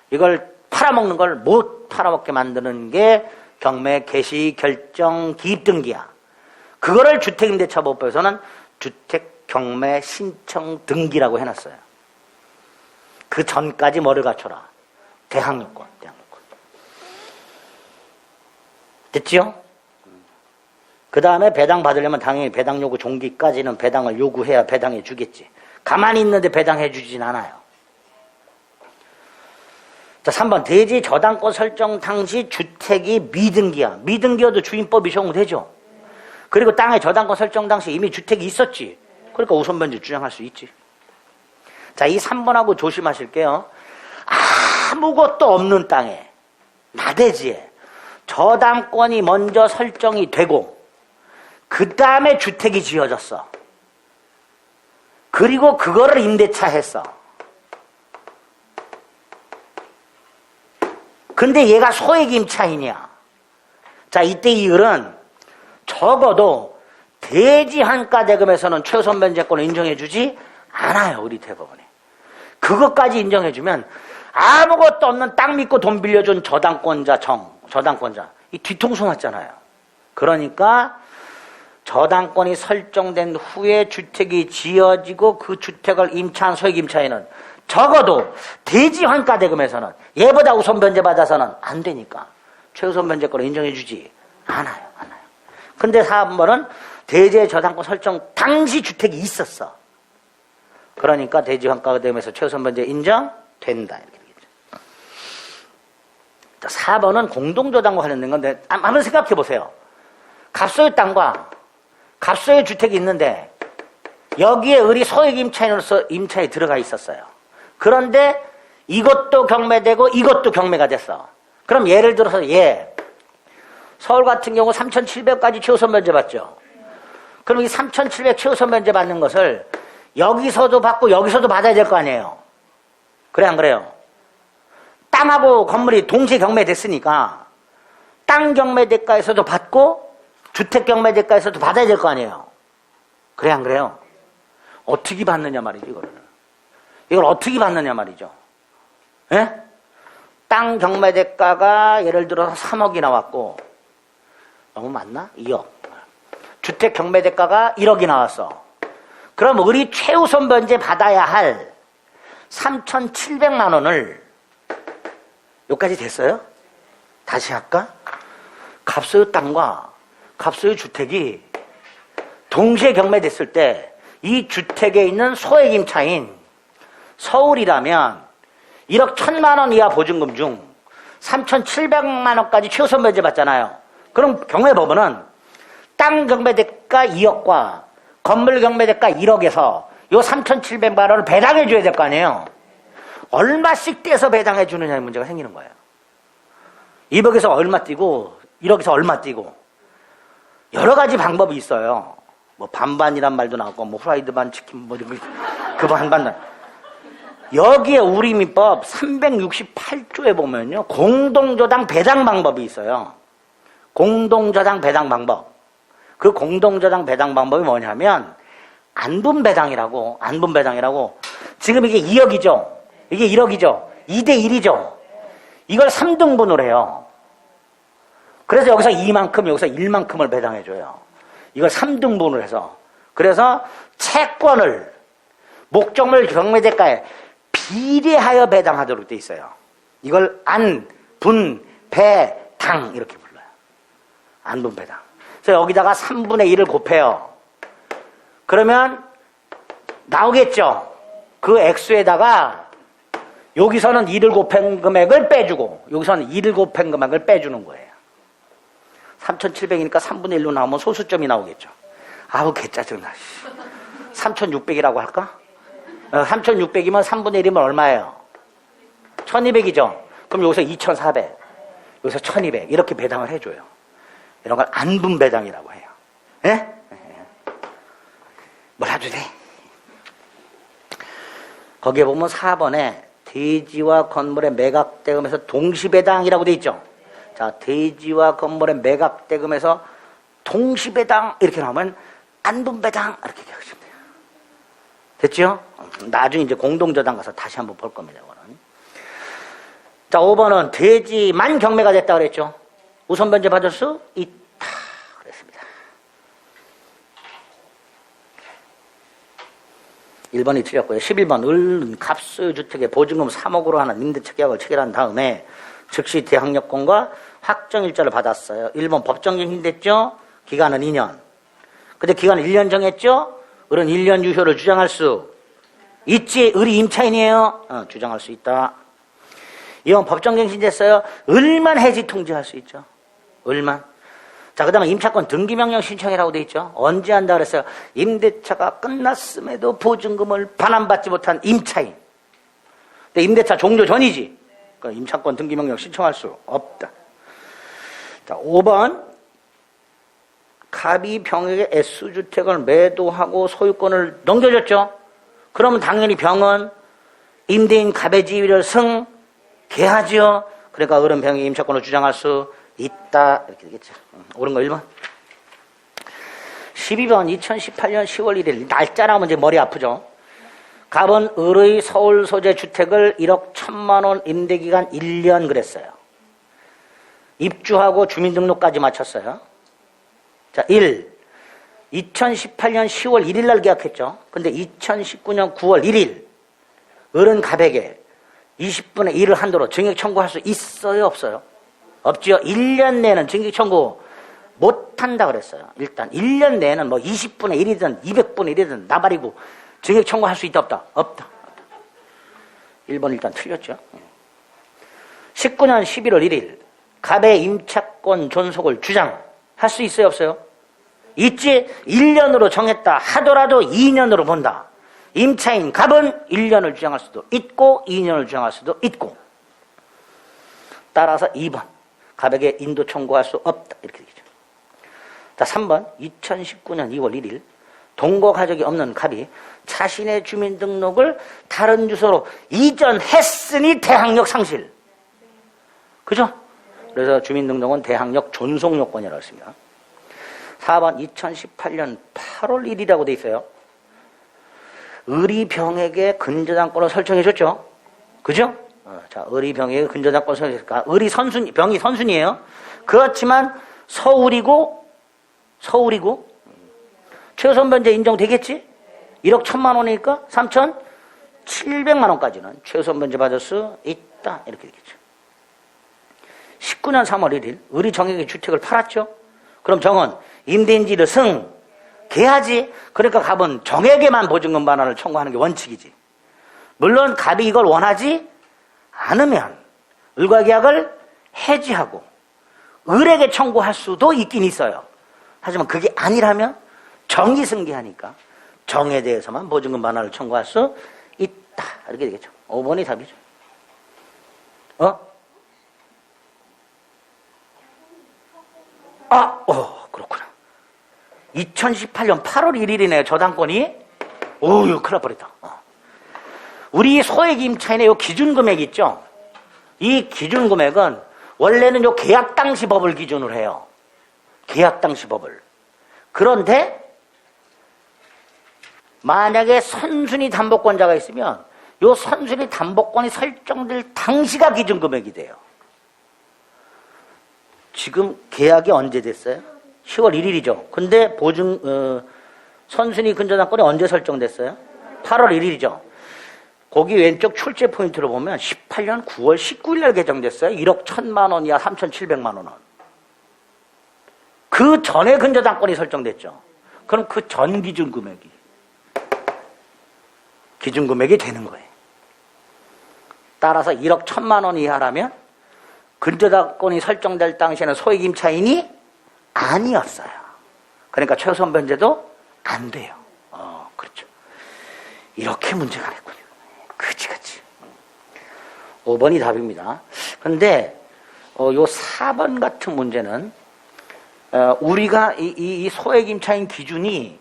이걸 팔아먹는 걸 못 팔아먹게 만드는 게 경매 개시 결정 기입 등기야. 그거를 주택임대차법에서는 주택 경매 신청 등기라고 해놨어요. 그 전까지 뭐를 갖춰라? 대항요건. 됐지요? 그 다음에 배당 받으려면 당연히 배당 요구 종기까지는 배당을 요구해야 배당해 주겠지. 가만히 있는데 배당해 주진 않아요. 자, 3번 대지 저당권 설정 당시 주택이 미등기야. 미등기여도 주인법이 적용되죠. 그리고 땅의 저당권 설정 당시 이미 주택이 있었지. 그러니까 우선변제 주장할 수 있지. 자, 이 3번하고 조심하실게요. 아무것도 없는 땅에 나대지에 저당권이 먼저 설정이 되고 그 다음에 주택이 지어졌어. 그리고 그거를 임대차 했어. 근데 얘가 소액 임차인이야. 자, 이때 이 을은 적어도 대지 한가 대금에서는 최우선 변제권을 인정해주지 않아요. 우리 대법원에. 그것까지 인정해주면 아무것도 없는 땅 믿고 돈 빌려준 저당권자 저당권자 이 뒤통수 맞잖아요. 그러니까 저당권이 설정된 후에 주택이 지어지고 그 주택을 임차한 소액 임차인은 적어도 대지 환가 대금에서는 얘보다 우선 변제 받아서는 안 되니까 최우선 변제권을 인정해주지 않아요. 근데 4번은 대지의 저당권 설정 당시 주택이 있었어. 그러니까 대지 환가 대금에서 최우선 변제 인정된다. 이렇게 되겠죠. 자, 4번은 공동저당과 관련된 건데 한번 생각해 보세요. 갑소유 땅과 갑소유 주택이 있는데 여기에 을이 소액 임차인으로서 임차에 들어가 있었어요. 그런데 이것도 경매되고 이것도 경매가 됐어. 그럼 예를 들어서 서울 같은 경우 3,700까지 최우선 변제 받죠. 그럼 이 3,700 최우선 면제 받는 것을 여기서도 받고 여기서도 받아야 될 거 아니에요. 그래 안 그래요? 땅하고 건물이 동시에 경매됐으니까 땅 경매대가에서도 받고 주택 경매대가에서도 받아야 될 거 아니에요. 그래 안 그래요? 어떻게 받느냐 말이죠. 이걸 어떻게 받느냐 말이죠. 예? 땅 경매대가가 예를 들어서 3억이 나왔고, 너무 많나? 2억. 주택 경매대가가 1억이 나왔어. 그럼 우리 최우선 면제 받아야 할 3,700만 원을, 여기까지 됐어요? 다시 할까? 갑소유 땅과 갑소유 주택이 동시에 경매됐을 때 이 주택에 있는 소액 임차인 서울이라면 1억 1,000만 원 이하 보증금 중 3,700만 원까지 최우선 면제 받잖아요. 그럼 경매법원은 땅 경매대가 2억과 건물 경매대가 1억에서 요 3,700만 원을 배당해 줘야 될 거 아니에요. 얼마씩 떼서 배당해 주느냐의 문제가 생기는 거예요. 2억에서 얼마 띄고 1억에서 얼마 띄고 여러 가지 방법이 있어요. 뭐 반반이란 말도 나왔고 뭐 후라이드 반 치킨 뭐 그 반반. 여기에 우리 민법 368조에 보면요 공동저당 배당 방법이 있어요. 공동저당 배당 방법. 그 공동저당 배당 방법이 뭐냐면 안분배당이라고 지금 이게 2억이죠. 이게 1억이죠. 2대 1이죠. 이걸 3등분을 해요. 그래서 여기서 2만큼 여기서 1만큼을 배당해줘요. 이걸 3등분을 해서. 그래서 채권을 목적물 경매대가에 비례하여 배당하도록 돼 있어요. 이걸 안, 분, 배, 당 이렇게 불러요. 안분 배당. 그래서 여기다가 3분의 1을 곱해요. 그러면 나오겠죠. 그 액수에다가 여기서는 2를 곱한 금액을 빼주고 여기서는 2를 곱한 금액을 빼주는 거예요. 3,700이니까 3분의 1로 나오면 소수점이 나오겠죠. 아우 개짜증나. 3,600이라고 할까? 3,600이면 3분의 1이면 얼마예요? 1,200이죠. 그럼 여기서 2,400, 여기서 1,200 이렇게 배당을 해줘요. 이런 걸 안분배당이라고 해요. 예? 몰라도 돼. 거기에 보면 4번에 대지와 건물의 매각대금에서 동시배당이라고 돼 있죠. 자, 대지와 건물의 매각대금에서 동시배당 이렇게 나오면 안분배당 이렇게 기억하시면 돼요. 됐죠? 나중에 이제 공동저당 가서 다시 한번 볼 겁니다. 이거는. 자, 5번은 대지만 경매가 됐다 그랬죠. 우선 면제 받을 수 있다 그랬습니다. 1번이 틀렸고요. 11번 을 갑소유 주택에 보증금 3억으로 하는 임대차 계약을 체결한 다음에 즉시 대항력권과 확정일자를 받았어요. 1번 법정갱신됐죠. 기간은 2년. 근데 기간은 1년 정했죠. 을은 1년 유효를 주장할 수 있지. 을이 임차인이에요. 주장할 수 있다. 2번 법정갱신됐어요. 을만 해지 통지할 수 있죠. 을만. 자, 그 다음에 임차권 등기명령 신청이라고 돼 있죠. 언제 한다 그랬어요? 임대차가 끝났음에도 보증금을 반환받지 못한 임차인. 근데 임대차 종료 전이지. 그러니까 임차권 등기명령 신청할 수 없다. 자, 5번 갑이 병에게 S주택을 매도하고 소유권을 넘겨줬죠. 그러면 당연히 병은 임대인 갑의 지위를 승계하죠. 그러니까 을은 병이 임차권을 주장할 수 있다. 이렇게 되겠죠. 옳은 거 1번. 12번 2018년 10월 1일 날짜 나오면 이제 머리 아프죠. 갑은 을의 서울 소재 주택을 1억 1,000만 원 임대기간 1년 그랬어요. 입주하고 주민등록까지 마쳤어요. 자, 1. 2018년 10월 1일 날 계약했죠. 근데 2019년 9월 1일 을은 갑에게 20분의 1을 한도로 증액 청구할 수 있어요? 없어요? 없지요. 1년 내에는 증액 청구 못한다 그랬어요. 일단 1년 내에는 뭐 20분의 1이든 200분의 1이든 나발이고 증액 청구할 수 있다 없다? 없다. 1번 일단 틀렸죠. 19년 11월 1일 갑의 임차권 존속을 주장할 수 있어요? 없어요? 있지. 1년으로 정했다 하더라도 2년으로 본다. 임차인 갑은 1년을 주장할 수도 있고 2년을 주장할 수도 있고. 따라서 2번 갑에게 인도 청구할 수 없다 이렇게 되죠. 자, 3번 2019년 2월 1일 동거 가족이 없는 갑이 자신의 주민등록을 다른 주소로 이전했으니 대항력 상실. 그죠? 그래서 주민등록은 대항력 존속 요건이라고 했습니다. 4번 2018년 8월 1일이라고 돼 있어요. 의리병에게 근저당권을 설정해줬죠. 그죠? 자, 의리병에게 근저당권을 설정했으니까 의리 선순, 병이 선순이에요. 그렇지만 서울이고 최우선 변제 인정되겠지? 1억 1천만 원이니까 3,700만 원까지는 최우선 변제 받을 수 있다. 이렇게 되겠죠. 19년 3월 1일 의리 정에게 주택을 팔았죠. 그럼 정은 임대인지를 승계하지. 그러니까 갑은 정에게만 보증금 반환을 청구하는 게 원칙이지. 물론 갑이 이걸 원하지 않으면 을과계약을 해지하고 을에게 청구할 수도 있긴 있어요. 하지만 그게 아니라면 정이 승계하니까 정에 대해서만 보증금 반환을 청구할 수 있다. 이렇게 되겠죠. 5번이 답이죠. 그렇구나. 2018년 8월 1일이네요. 저당권이. 오유, 큰일 날 뻔했다. 우리 소액 임차인의 요 기준금액 있죠? 이 기준금액은 원래는 요 계약 당시 법을 기준으로 해요. 계약 당시 법을. 그런데 만약에 선순위 담보권자가 있으면 요 선순위 담보권이 설정될 당시가 기준금액이 돼요. 지금 계약이 언제 됐어요? 10월 1일이죠. 근데 선순위 근저당권이 언제 설정됐어요? 8월 1일이죠. 거기 왼쪽 출제 포인트로 보면 18년 9월 19일 날 개정됐어요. 1억 1천만 원이야 3,700만 원은. 그 전에 근저당권이 설정됐죠. 그럼 그 전 기준금액이 되는 거예요. 따라서 1억 1천만 원 이하라면 근저당권이 설정될 당시에는 소액 임차인이 아니었어요. 그러니까 최우선 변제도 안 돼요. 그렇죠. 이렇게 문제가 냈군요. 그치. 5번이 답입니다. 근데 요 4번 같은 문제는 우리가 이 소액 임차인 기준이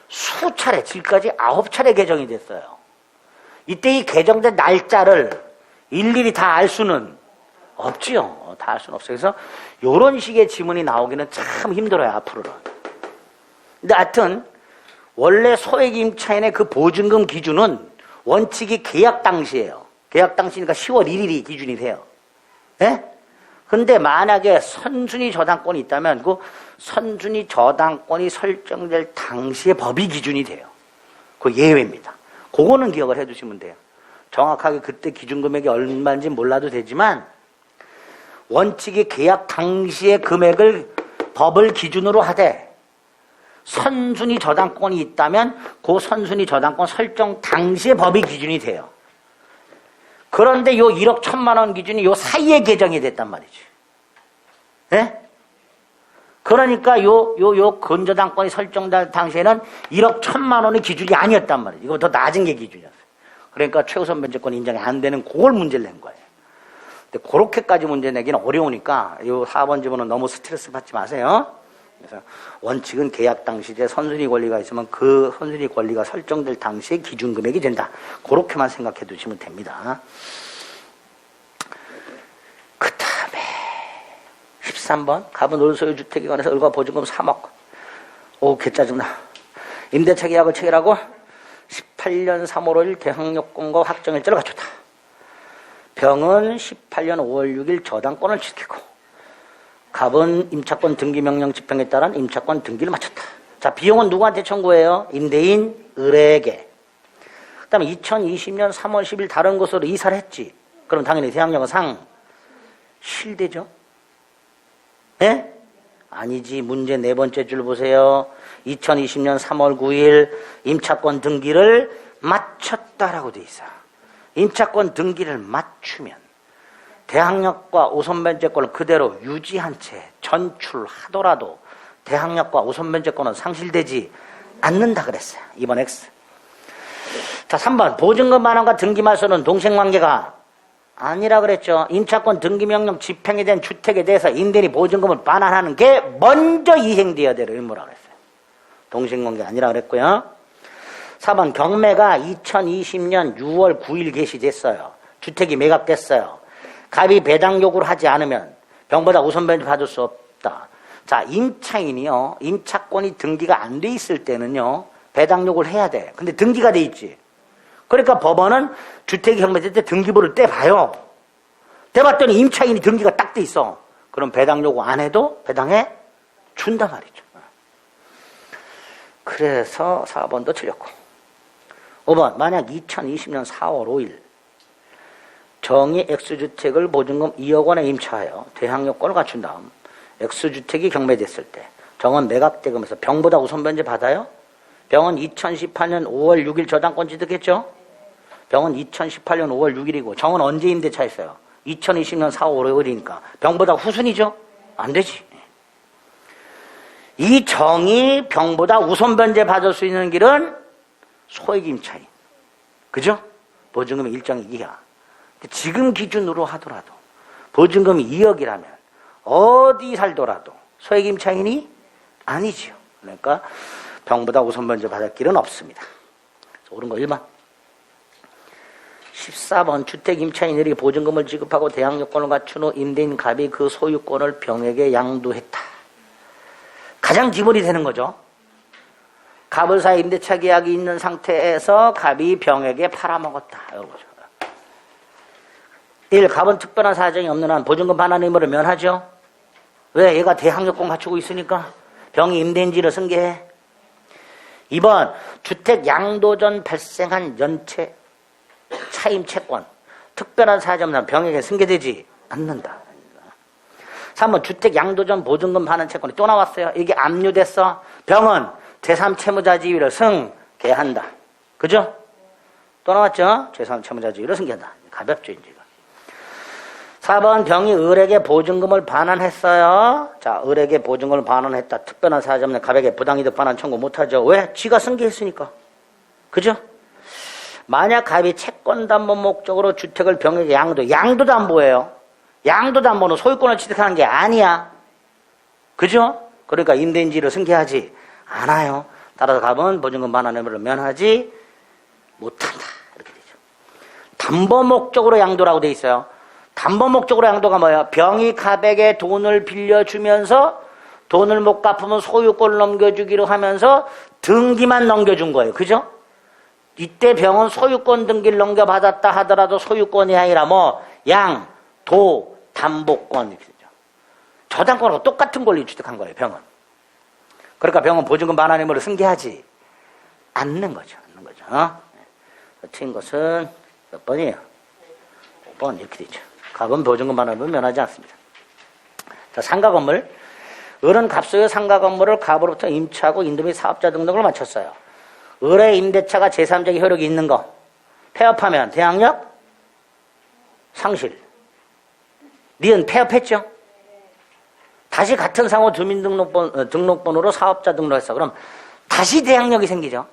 수차례, 지금까지 9차례 개정이 됐어요. 이때 이 개정된 날짜를 일일이 다 알 수는 없지요. 다 알 수는 없어요. 그래서 이런 식의 지문이 나오기는 참 힘들어요, 앞으로는. 근데 하여튼 원래 소액 임차인의 그 보증금 기준은 원칙이 계약 당시예요. 계약 당시니까 10월 1일이 기준이 돼요. 예? 근데 만약에 선순위 저당권이 있다면 그 선순위 저당권이 설정될 당시의 법이 기준이 돼요. 그 예외입니다. 그거는 기억을 해 두시면 돼요. 정확하게 그때 기준금액이 얼마인지 몰라도 되지만 원칙이 계약 당시의 금액을 법을 기준으로 하되 선순위 저당권이 있다면 그 선순위 저당권 설정 당시의 법이 기준이 돼요. 그런데 요 1억 1천만 원 기준이 요 사이에 개정이 됐단 말이지. 예? 그러니까 요 근저당권이 설정될 당시에는 1억 1천만 원의 기준이 아니었단 말이지. 이거 더 낮은 게 기준이었어요. 그러니까 최우선 변제권 인정이 안 되는 그걸 문제를 낸 거예요. 근데 그렇게까지 문제 내기는 어려우니까 요 4번 지문은 너무 스트레스 받지 마세요. 그래서 원칙은 계약 당시에 선순위 권리가 있으면 그 선순위 권리가 설정될 당시에 기준금액이 된다. 그렇게만 생각해 두시면 됩니다. 그 다음에 13번 갑은 을소유 주택에 관해서 을과 보증금 3억. 오, 개짜증나. 임대차 계약을 체결하고 18년 3월 5일 대항력권과 확정일자를 갖췄다. 병은 18년 5월 6일 저당권을 지키고 갑은 임차권 등기명령 집행에 따른 임차권 등기를 마쳤다. 자, 비용은 누구한테 청구해요? 임대인 을에게. 그 다음에 2020년 3월 10일 다른 곳으로 이사를 했지. 그럼 당연히 대항력은 상실되죠. 예? 아니지. 문제 네 번째 줄 보세요. 2020년 3월 9일 임차권 등기를 마쳤다라고 돼 있어. 임차권 등기를 맞추면 대항력과 우선변제권을 그대로 유지한 채 전출하더라도 대항력과 우선변제권은 상실되지 않는다 그랬어요. 2번 X. 자, 3번 보증금 반환과 등기 말소는 동생관계가 아니라 그랬죠. 임차권 등기명령 집행이 된 주택에 대해서 임대인이 보증금을 반환하는 게 먼저 이행되어야 될 의무라고 그랬어요. 동시행관계 아니라 그랬고요. 4번 경매가 2020년 6월 9일 개시됐어요. 주택이 매각됐어요. 갑이 배당 요구를 하지 않으면 병보다 우선 변제 받을 수 없다. 자, 임차인이요. 임차권이 등기가 안 돼 있을 때는요. 배당 요구를 해야 돼. 근데 등기가 돼 있지. 그러니까 법원은 주택이 경매될 때 등기부를 떼봐요. 떼봤더니 임차인이 등기가 딱 돼 있어. 그럼 배당 요구 안 해도 배당해 준단 말이죠. 그래서 4번도 틀렸고. 5번 만약 2020년 4월 5일 정의 X주택을 보증금 2억 원에 임차하여 대항력권을 갖춘 다음 X주택이 경매됐을 때 정은 매각대금에서 병보다 우선 변제 받아요? 병은 2018년 5월 6일 저당권 취득했죠? 병은 2018년 5월 6일이고 정은 언제 임대차 했어요? 2020년 4월 5일이니까 병보다 후순이죠? 안 되지. 이 정이 병보다 우선 변제 받을 수 있는 길은 소액 임차인. 그죠? 보증금이 일정액 이하. 지금 기준으로 하더라도 보증금이 2억이라면 어디 살더라도 소액 임차인이 아니지요. 그러니까 병보다 우선 변제 받을 길은 없습니다. 옳은 거 1번. 14번 주택 임차인들이 보증금을 지급하고 대항력권을 갖춘 후 임대인 갑이 그 소유권을 병에게 양도했다. 가장 기본이 되는 거죠. 갑을 사이 임대차 계약이 있는 상태에서 갑이 병에게 팔아먹었다. 이거죠. 1. 갑은 특별한 사정이 없는 한 보증금 반환 의무를 면하죠. 왜? 얘가 대항력권 갖추고 있으니까 병이 임대인지를 승계해. 2번 주택 양도 전 발생한 연체 차임 채권 특별한 사정이 없는 한 병에게 승계되지 않는다. 3번 주택 양도 전 보증금 반환 채권이 또 나왔어요. 이게 압류됐어. 병은 제3채무자 지위를 승계한다. 그죠? 또 나왔죠? 제3채무자 지위를 승계한다. 가볍죠, 이제. 4번 병이 을에게 보증금을 반환했어요. 자, 을에게 보증금을 반환했다. 특별한 사정 없는 갑에게 부당이득 반환 청구 못하죠. 왜? 지가 승계했으니까. 그죠? 만약 갑이 채권담보 목적으로 주택을 병에게 양도담보예요. 양도담보는 소유권을 취득하는 게 아니야. 그죠? 그러니까 임대인지를 승계하지 않아요. 따라서 갑은 보증금 반환 의무를 면하지 못한다. 이렇게 되죠. 담보 목적으로 양도라고 돼 있어요. 담보 목적으로 양도가 뭐야? 병이 갑에게 돈을 빌려주면서 돈을 못 갚으면 소유권을 넘겨주기로 하면서 등기만 넘겨준 거예요. 그죠? 이때 병은 소유권 등기를 넘겨받았다 하더라도 소유권이 아니라 뭐 양, 도, 담보권 이렇게 되죠. 저당권하고 똑같은 권리 취득한 거예요. 병은. 그러니까 병은 보증금 반환 의무를 승계하지 않는 거죠. 틀린 것은 몇 번이에요? 5번 이렇게 되죠. 갑은 보증금 반환 의무를 면하지 않습니다. 자, 상가 건물. 을은 갑 소유 상가 건물을 갑으로부터 임차하고 인도 및 사업자 등록을 마쳤어요. 을의 임대차가 제3자의 효력이 있는 거. 폐업하면 대항력 상실. 니은 폐업했죠? 다시 같은 상호 주민등록번호로 사업자 등록했어. 그럼 다시 대항력이 생기죠.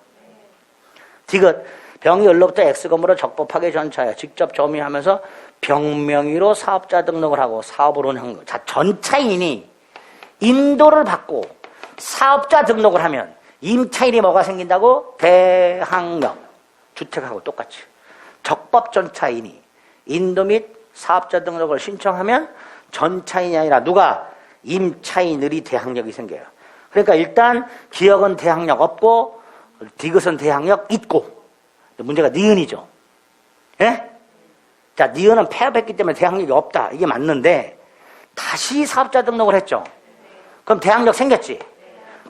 디귿. 병이 을로부터 X건물을 적법하게 전차하여 직접 점유하면서 병명의로 사업자 등록을 하고 사업을 운영한 거. 자, 전차인이 인도를 받고 사업자 등록을 하면 임차인이 뭐가 생긴다고? 대항력. 주택하고 똑같이. 적법 전차인이 인도 및 사업자 등록을 신청하면 전차인이 아니라 누가? 임차인들이 대항력이 생겨요. 그러니까 일단 기역은 대항력 없고 디귿은 대항력 있고. 문제가 니은이죠. 예? 자, 니은은 폐업했기 때문에 대항력이 없다. 이게 맞는데 다시 사업자 등록을 했죠. 그럼 대항력 생겼지.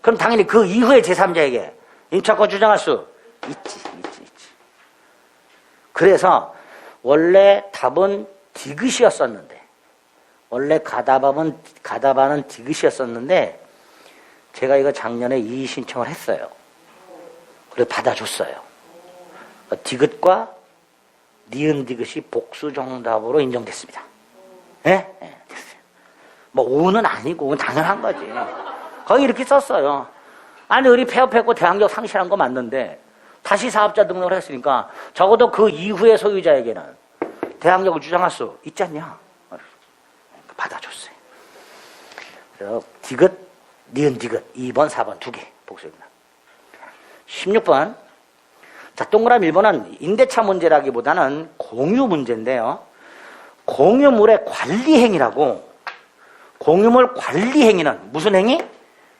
그럼 당연히 그 이후에 제3자에게 임차권 주장할 수 있지. 그래서 원래 답은 디귿이었었는데 원래 가다바는 디귿이었었는데 제가 이거 작년에 이의 신청을 했어요. 그래서 받아줬어요. 디귿과 니은 디귿이 복수 정답으로 인정됐습니다. 예? 네, 됐어요. 뭐 우는 아니고 우는 당연한 거지. 거기 이렇게 썼어요. 아니 을이 폐업했고 대항력 상실한 거 맞는데 다시 사업자 등록을 했으니까 적어도 그 이후의 소유자에게는 대항력을 주장할 수 있지 않냐? 받아줬어요. 그래서 디귿, 니은 디귿 2번, 4번 두 개 복수입니다. 16번. 자, 동그라미 1번은 임대차 문제라기보다는 공유 문제인데요. 공유물의 관리 행위라고. 공유물 관리 행위는 무슨 행위?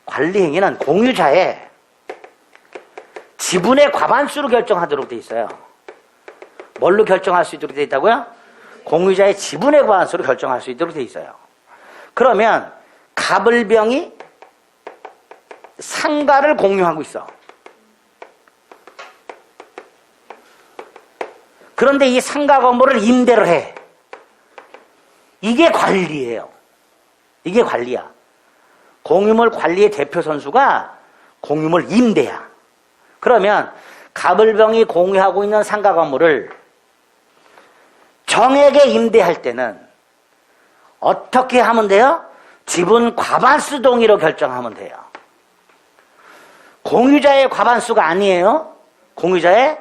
관리 행위는 공유자의 지분의 과반수로 결정하도록 돼 있어요. 뭘로 결정할 수 있도록 돼 있다고요? 공유자의 지분의 과반수로 결정할 수 있도록 돼 있어요. 그러면 갑을병이 상가를 공유하고 있어. 그런데 이 상가 건물을 임대를 해. 이게 관리예요. 이게 관리야. 공유물 관리의 대표 선수가 공유물 임대야. 그러면 갑을병이 공유하고 있는 상가 건물을 정에게 임대할 때는 어떻게 하면 돼요? 지분 과반수 동의로 결정하면 돼요. 공유자의 과반수가 아니에요. 공유자의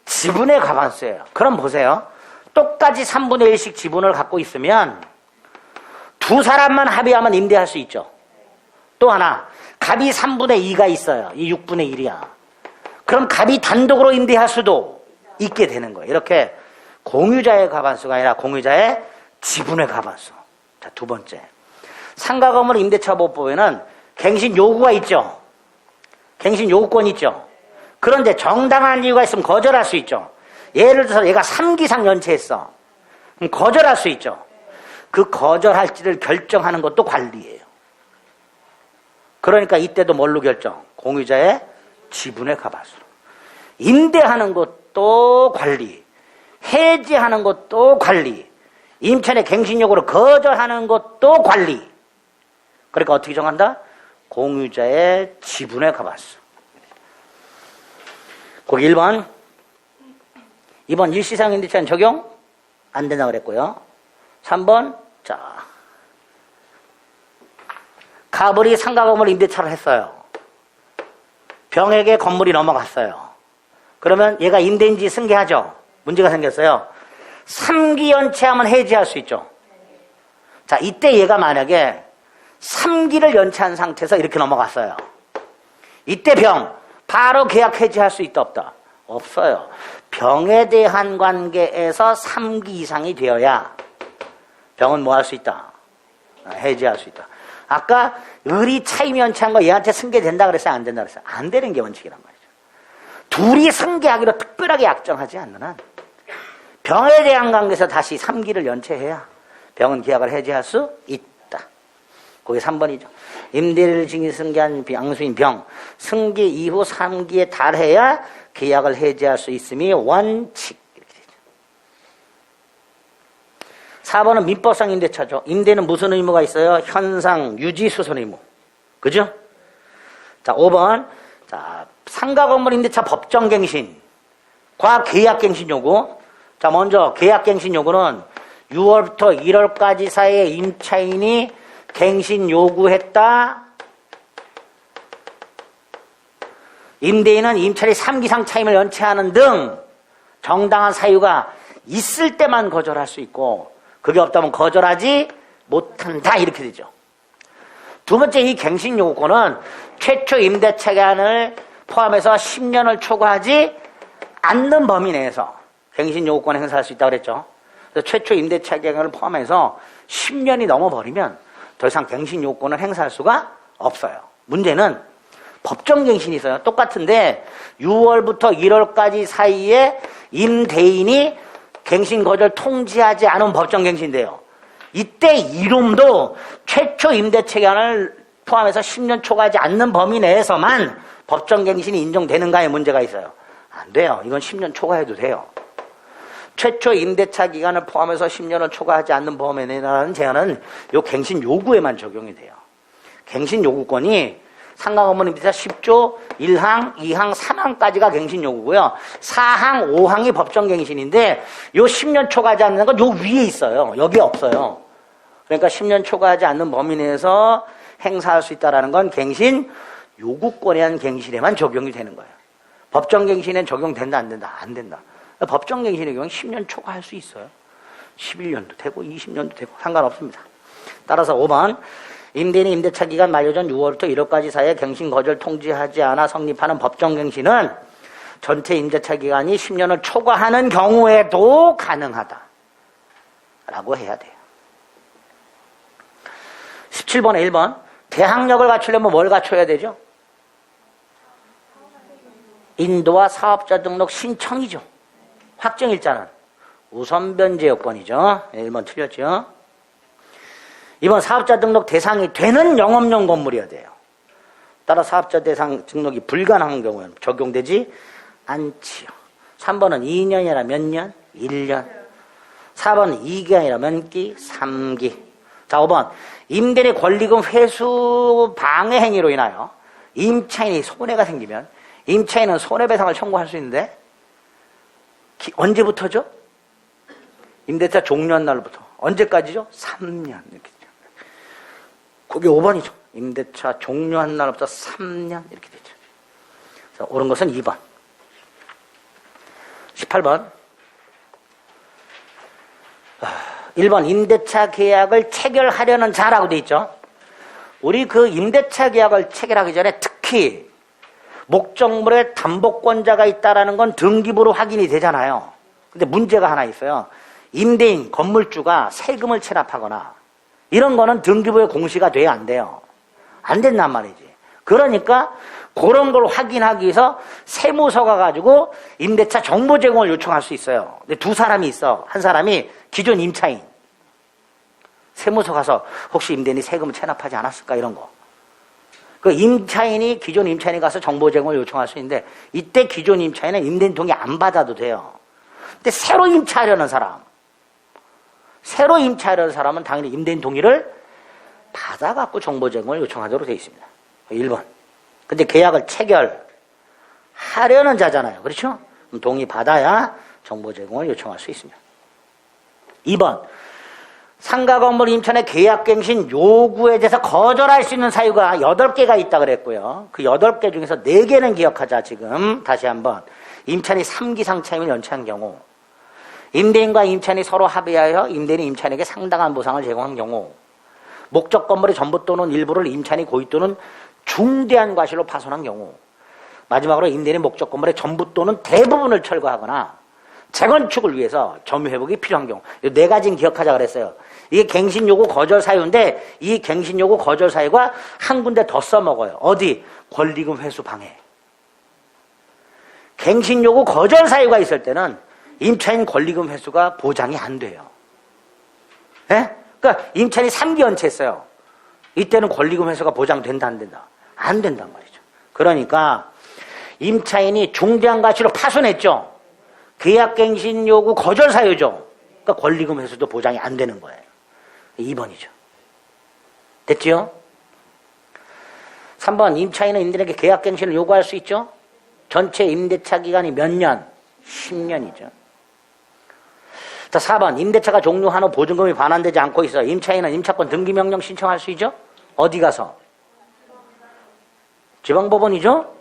지분의 과반수예요. 그럼 보세요. 똑같이 3분의 1씩 지분을 갖고 있으면 두 사람만 합의하면 임대할 수 있죠. 또 하나, 갑이 3분의 2가 있어요. 이 6분의 1이야. 그럼 갑이 단독으로 임대할 수도 있게 되는 거예요. 이렇게 공유자의 과반수가 아니라 공유자의 지분의 과반수. 자, 두 번째. 상가 건물 임대차 보호법에는 갱신 요구가 있죠. 갱신 요구권이 있죠. 그런데 정당한 이유가 있으면 거절할 수 있죠. 예를 들어서 얘가 3기 이상 연체했어. 그럼 거절할 수 있죠. 그 거절할지를 결정하는 것도 관리예요. 그러니까 이때도 뭘로 결정? 공유자의 지분의 과반수. 임대하는 것도 관리, 해지하는 것도 관리, 임차인의 갱신 요구를 거절하는 것도 관리. 그러니까 어떻게 정한다? 공유자의 지분의 과반수. 거기 1번. 2번 일시상 임대차는 적용 안 된다고 그랬고요. 3번. 자, 갑을이 상가 건물 임대차를 했어요. 병에게 건물이 넘어갔어요. 그러면 얘가 임대인지 승계하죠. 문제가 생겼어요. 3기 연체하면 해지할 수 있죠. 자, 이때 얘가 만약에 3기를 연체한 상태에서 이렇게 넘어갔어요. 이때 병 바로 계약 해지할 수 있다 없다? 없어요. 병에 대한 관계에서 3기 이상이 되어야 병은 뭐 할 수 있다? 해지할 수 있다. 아까 을이 차임 연체한 거 얘한테 승계된다 그랬어요? 안 된다 그랬어요? 안 되는 게 원칙이란 말이죠. 둘이 승계하기로 특별하게 약정하지 않는 한 병에 대한 관계에서 다시 3기를 연체해야 병은 계약을 해지할 수 있다. 그게 3번이죠. 임대를 증인 승계한 양수인 병, 승계 이후 3기에 달해야 계약을 해지할 수 있음이 원칙. 이렇게 되죠. 4번은 민법상 임대차죠. 임대는 무슨 의무가 있어요? 현상, 유지, 수선 의무. 그죠? 자, 5번. 자, 상가 건물 임대차 법정갱신과 계약갱신 요구. 자, 먼저 계약갱신 요구는 6월부터 1월까지 사이에 임차인이 갱신 요구했다. 임대인은 임차인이 3기 이상 차임을 연체하는 등 정당한 사유가 있을 때만 거절할 수 있고 그게 없다면 거절하지 못한다. 이렇게 되죠. 두 번째, 이 갱신 요구권은 최초 임대차 기간을 포함해서 10년을 초과하지 않는 범위 내에서 갱신 요구권을 행사할 수 있다고 그랬죠. 그래서 최초 임대차 기간을 포함해서 10년이 넘어버리면 더 이상 갱신 요구권을 행사할 수가 없어요. 문제는 법정갱신이 있어요. 똑같은데 6월부터 1월까지 사이에 임대인이 갱신 거절 통지하지 않은 법정갱신인데요. 이때 이름도 최초 임대차 기간을 포함해서 10년 초과하지 않는 범위 내에서만 법정갱신이 인정되는가에 문제가 있어요. 안 돼요. 이건 10년 초과해도 돼요. 최초 임대차 기간을 포함해서 10년을 초과하지 않는 범위 내라는 제한은 요 갱신 요구에만 적용이 돼요. 갱신 요구권이 상가 건물 임대차 10조 1항, 2항, 3항까지가 갱신 요구고요. 4항, 5항이 법정갱신인데 요 10년 초과하지 않는 건 요 위에 있어요. 여기 없어요. 그러니까 10년 초과하지 않는 범위 내에서 행사할 수 있다는 건 갱신 요구권에 의한 갱신에만 적용이 되는 거예요. 법정갱신엔 적용된다 안 된다? 안 된다. 법정갱신의 경우는 10년 초과할 수 있어요. 11년도 되고 20년도 되고 상관없습니다. 따라서 5번 임대인이 임대차 기간 만료 전 6월부터 1월까지 사이에 갱신 거절 통지하지 않아 성립하는 법정 갱신은 전체 임대차 기간이 10년을 초과하는 경우에도 가능하다 라고 해야 돼요. 17번에 1번 대항력을 갖추려면 뭘 갖춰야 되죠? 인도와 사업자 등록 신청이죠. 확정일자는 우선 변제 요건이죠. 1번 틀렸죠. 2번 사업자 등록 대상이 되는 영업용 건물이어야 돼요. 따라 사업자 대상 등록이 불가능한 경우에는 적용되지 않지요. 3번은 2년이라 몇 년? 1년. 4번은 2기간이라 몇 기? 3기. 자, 5번 임대인의 권리금 회수 방해 행위로 인하여 임차인이 손해가 생기면 임차인은 손해배상을 청구할 수 있는데 언제부터죠? 임대차 종료한 날부터. 언제까지죠? 3년. 이렇게. 그게 5번이죠. 임대차 종료한 날부터 3년 이렇게 되죠. 자, 옳은 것은 2번. 18번. 1번 임대차 계약을 체결하려는 자라고 돼 있죠. 우리 그 임대차 계약을 체결하기 전에 특히 목적물에 담보권자가 있다라는 건 등기부로 확인이 되잖아요. 근데 문제가 하나 있어요. 임대인, 건물주가 세금을 체납하거나 이런 거는 등기부에 공시가 돼야 안 돼요. 안 된단 말이지. 그러니까 그런 걸 확인하기 위해서 세무서 가가지고 임대차 정보 제공을 요청할 수 있어요. 근데 두 사람이 있어. 한 사람이 기존 임차인. 세무서 가서 혹시 임대인이 세금을 체납하지 않았을까 이런 거. 그 임차인이 기존 임차인이 가서 정보 제공을 요청할 수 있는데 이때 기존 임차인은 임대인 동의 안 받아도 돼요. 근데 새로 임차하려는 사람은 당연히 임대인 동의를 받아갖고 정보 제공을 요청하도록 되어 있습니다. 1번. 근데 계약을 체결하려는 자잖아요. 그렇죠? 그럼 동의 받아야 정보 제공을 요청할 수 있습니다. 2번. 상가 건물 임차인의 계약갱신 요구에 대해서 거절할 수 있는 사유가 8개가 있다 그랬고요. 그 8개 중에서 4개는 기억하자 지금. 다시 한번. 임차인이 3기 상차임을 연체한 경우, 임대인과 임차인이 서로 합의하여 임대인이 임차인에게 상당한 보상을 제공한 경우, 목적 건물의 전부 또는 일부를 임차인이 고의 또는 중대한 과실로 파손한 경우, 마지막으로 임대인이 목적 건물의 전부 또는 대부분을 철거하거나 재건축을 위해서 점유회복이 필요한 경우. 이 4가지는 기억하자 그랬어요. 이게 갱신요구 거절 사유인데 이 갱신요구 거절 사유가 한 군데 더 써먹어요. 어디? 권리금 회수 방해. 갱신요구 거절 사유가 있을 때는 임차인 권리금 회수가 보장이 안 돼요. 예? 그러니까 임차인이 3기 연체했어요. 이때는 권리금 회수가 보장된다 안 된다? 안 된단 말이죠. 그러니까 임차인이 중대한 가치로 파손했죠. 계약갱신 요구 거절 사유죠. 그러니까 권리금 회수도 보장이 안 되는 거예요. 2번이죠. 됐죠? 3번 임차인은 임대인에게 계약갱신을 요구할 수 있죠. 전체 임대차 기간이 몇 년? 10년이죠. 자, 4번 임대차가 종료한 후 보증금이 반환되지 않고 있어 임차인은 임차권 등기명령 신청할 수 있죠? 어디 가서? 지방법원이죠?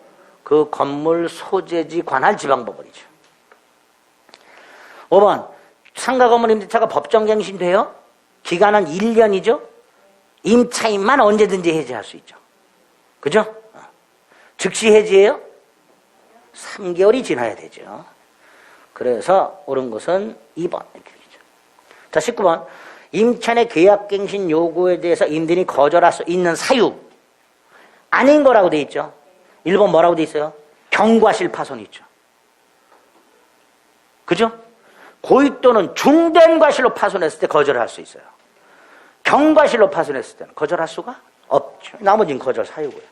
그 건물 소재지 관할 지방법원이죠. 5번 상가 건물 임대차가 법정갱신돼요? 기간은 1년이죠? 임차인만 언제든지 해지할 수 있죠. 그죠? 즉시 해지예요? 3개월이 지나야 되죠. 그래서 옳은 것은 2번 이렇게 되죠. 자, 19번 임차인의 계약갱신 요구에 대해서 임대인이 거절할 수 있는 사유 아닌 거라고 돼 있죠. 1번 뭐라고 돼 있어요? 경과실 파손이 있죠. 그죠? 고의 또는 중대한 과실로 파손했을 때 거절할 수 있어요. 경과실로 파손했을 때는 거절할 수가 없죠. 나머지는 거절 사유고요.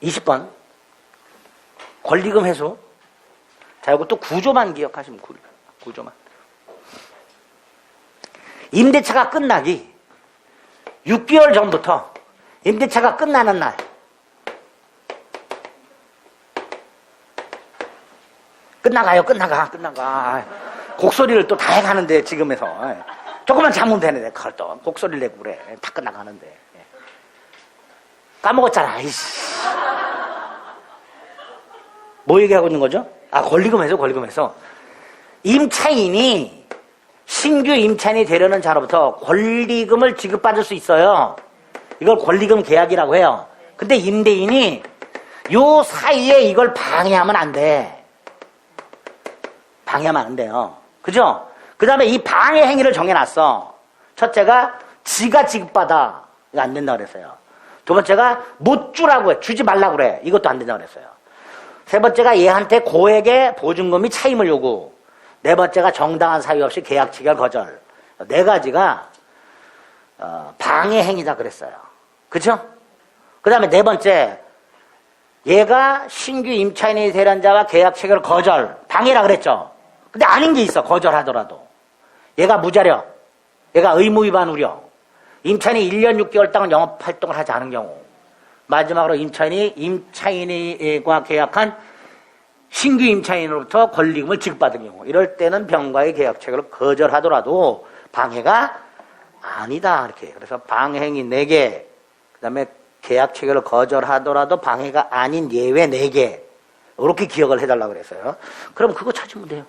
20번 권리금 회수. 자, 이거 또 구조만 기억하시면 구조만. 임대차가 끝나기 6개월 전부터 임대차가 끝나는 날 끝나가 곡소리를 또 다 해가는데 지금에서 조금만 참으면 되는데 그걸 또 곡소리를 내고 그래. 다 끝나가는데 까먹었잖아. 이씨. 뭐 얘기하고 있는 거죠? 아, 권리금 회수. 임차인이 신규 임차인이 되려는 자로부터 권리금을 지급받을 수 있어요. 이걸 권리금 계약이라고 해요. 근데 임대인이 요 사이에 이걸 방해하면 안 돼. 방해하면 안 돼요. 그죠? 그 다음에 이 방해 행위를 정해놨어. 첫째가 지가 지급받아. 이거 안 된다고 그랬어요. 두 번째가 못 주라고 해. 주지 말라고 그래. 이것도 안 된다고 그랬어요. 세 번째가 얘한테 고액의 보증금이 차임을 요구. 네 번째가 정당한 사유 없이 계약 체결 거절. 네 가지가 방해 행위다 그랬어요. 그죠? 그 다음에 네 번째, 얘가 신규 임차인이 되는 자와 계약 체결 거절. 방해라 그랬죠? 근데 아닌 게 있어. 거절하더라도. 얘가 무자력, 얘가 의무 위반 우려, 임차인이 1년 6개월 동안 영업활동을 하지 않은 경우, 마지막으로 임차인과 계약한 신규 임차인으로부터 권리금을 지급받은 경우, 이럴 때는 병과의 계약 체결을 거절하더라도 방해가 아니다. 이렇게. 그래서 방해행위 4개, 그 다음에 계약 체결을 거절하더라도 방해가 아닌 예외 4개. 이렇게 기억을 해달라고 그랬어요. 그럼 그거 찾으면 돼요.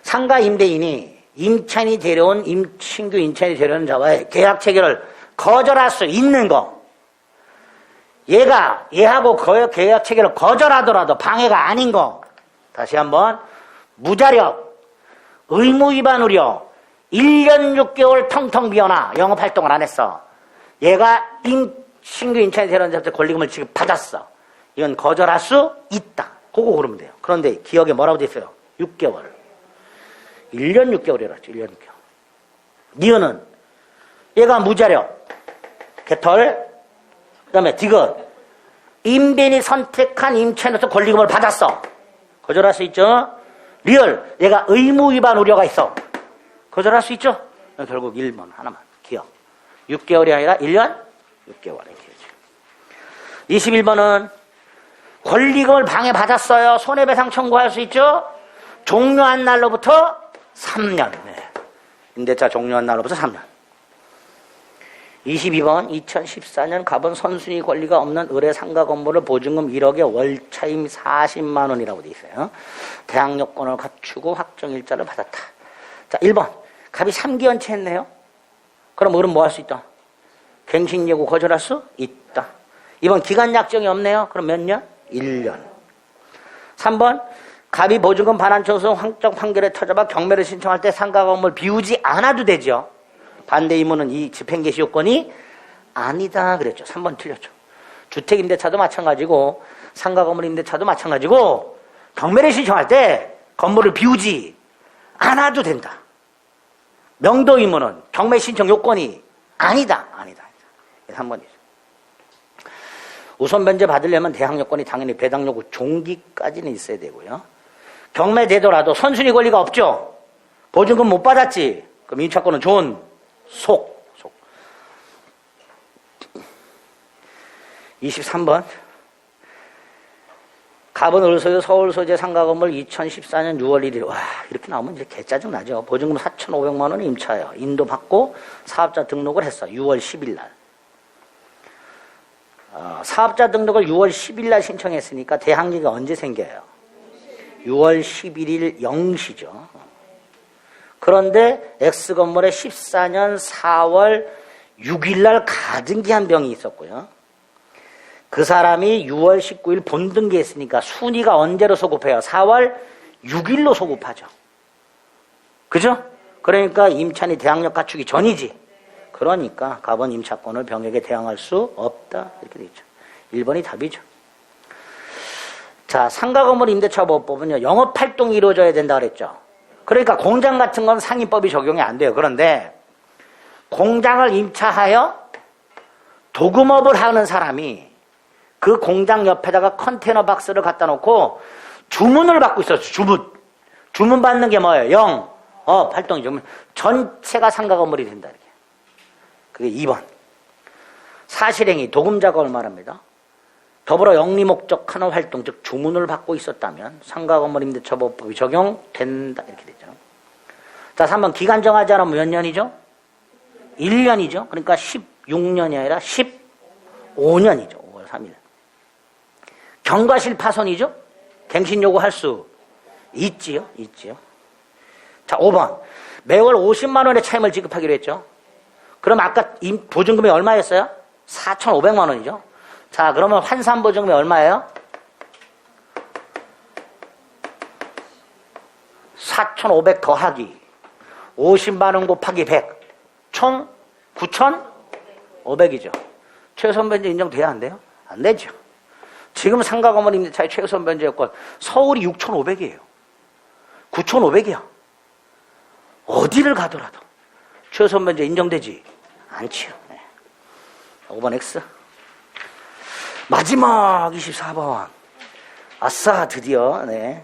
상가 임대인이 임차인이 데려온 신규 임차인이 데려온 자와의 계약 체결을 거절할 수 있는 거. 얘하고 계약 체결을 거절하더라도 방해가 아닌 거. 다시 한번. 무자력, 의무 위반 우려, 1년 6개월 텅텅 비어나 영업활동을 안 했어. 얘가 신규 임차인이 데려온 자한테 권리금을 지급받았어. 이건 거절할 수 있다. 그거 고르면 돼요. 그런데 기억에 뭐라고 돼 있어요? 6개월. 1년 6개월이라죠. 1년 6개월. 니은은 얘가 무자력, 개털, 그 다음에 디귿. 임대인이 선택한 임차인으로서 권리금을 받았어. 거절할 수 있죠? 리얼, 얘가 의무 위반 우려가 있어. 거절할 수 있죠? 결국 1번 하나만 기억. 6개월이 아니라 1년 6개월 이렇게 해야죠. 21번은 권리금을 방해받았어요. 손해배상 청구할 수 있죠? 종료한 날로부터 3년. 네. 임대차 종료한 날로부터 3년. 22번 2014년 갑은 선순위 권리가 없는 의뢰 상가 건물을 보증금 1억에 월차임 40만 원이라고 돼 있어요. 대항 요건을 갖추고 확정일자를 받았다. 자, 1번 갑이 3기연체 했네요. 그럼 의뢰는 뭐 할 수 있다? 갱신 예고 거절할 수 있다. 2번 기간 약정이 없네요. 그럼 몇 년? 1년. 3번 갑이 보증금 반환 청소 확정 판결에 터져봐 경매를 신청할 때 상가 건물 비우지 않아도 되죠. 반대 의무는 이 집행개시 요건이 아니다 그랬죠. 3번 틀렸죠. 주택임대차도 마찬가지고 상가 건물 임대차도 마찬가지고 경매를 신청할 때 건물을 비우지 않아도 된다. 명도 의무는 경매 신청 요건이 아니다. 3번이죠. 우선 변제 받으려면 대항 요건이 당연히 배당 요구 종기까지는 있어야 되고요. 경매 되더라도 선순위 권리가 없죠. 보증금 못 받았지. 그럼 임차권은 속. 23번 갑은 을소유 서울 소재 상가 건물 2014년 6월 1일. 와, 이렇게 나오면 이제 개짜증 나죠. 보증금 4,500만 원 임차예요. 인도 받고 사업자 등록을 했어. 6월 10일 날. 사업자 등록을 6월 10일 날 신청했으니까 대항력이 언제 생겨요? 6월 11일 0시죠. 그런데 X건물에 14년 4월 6일 날 가등기한 병이 있었고요. 그 사람이 6월 19일 본등기했으니까 순위가 언제로 소급해요? 4월 6일로 소급하죠. 그죠? 그러니까 임차인이 대항력 갖추기 전이지. 그러니까 갑은 임차권을 병에게 대항할 수 없다. 이렇게 되어 있죠. 1번이 답이죠. 자, 상가건물 임대차보호법은요, 영업활동이 이루어져야 된다 그랬죠. 그러니까 공장 같은 건 상인법이 적용이 안 돼요. 그런데 공장을 임차하여 도금업을 하는 사람이 그 공장 옆에다가 컨테이너 박스를 갖다 놓고 주문을 받고 있었어요. 주문 받는 게 뭐예요? 활동이죠. 전체가 상가 건물이 된다. 이렇게. 그게 2번. 사실행위, 도금 작업을 말합니다. 더불어 영리 목적하는 활동, 즉 주문을 받고 있었다면 상가 건물 임대차보호법이 적용된다. 이렇게 되죠. 자, 3번 기간 정하지 않으면 몇 년이죠? 1년이죠. 그러니까 16년이 아니라 15년이죠. 5월 3일. 경과실 파손이죠? 갱신 요구할 수 있지요. 자, 5번. 매월 50만 원의 차임을 지급하기로 했죠. 그럼 아까 보증금이 얼마였어요? 4,500만 원이죠. 자, 그러면 환산 보증금이 얼마예요? 4,500 더하기 50만 원 곱하기 100. 총 9,500이죠. 최우선 변제 인정돼야 안 돼요? 안 되죠. 지금 상가 건물 임대차의 최우선 변제 요건 서울이 6,500이에요. 9,500이야. 어디를 가더라도 최우선 변제 인정되지 않지요. 네. 5번 X. 마지막 24번. 아싸, 드디어. 네.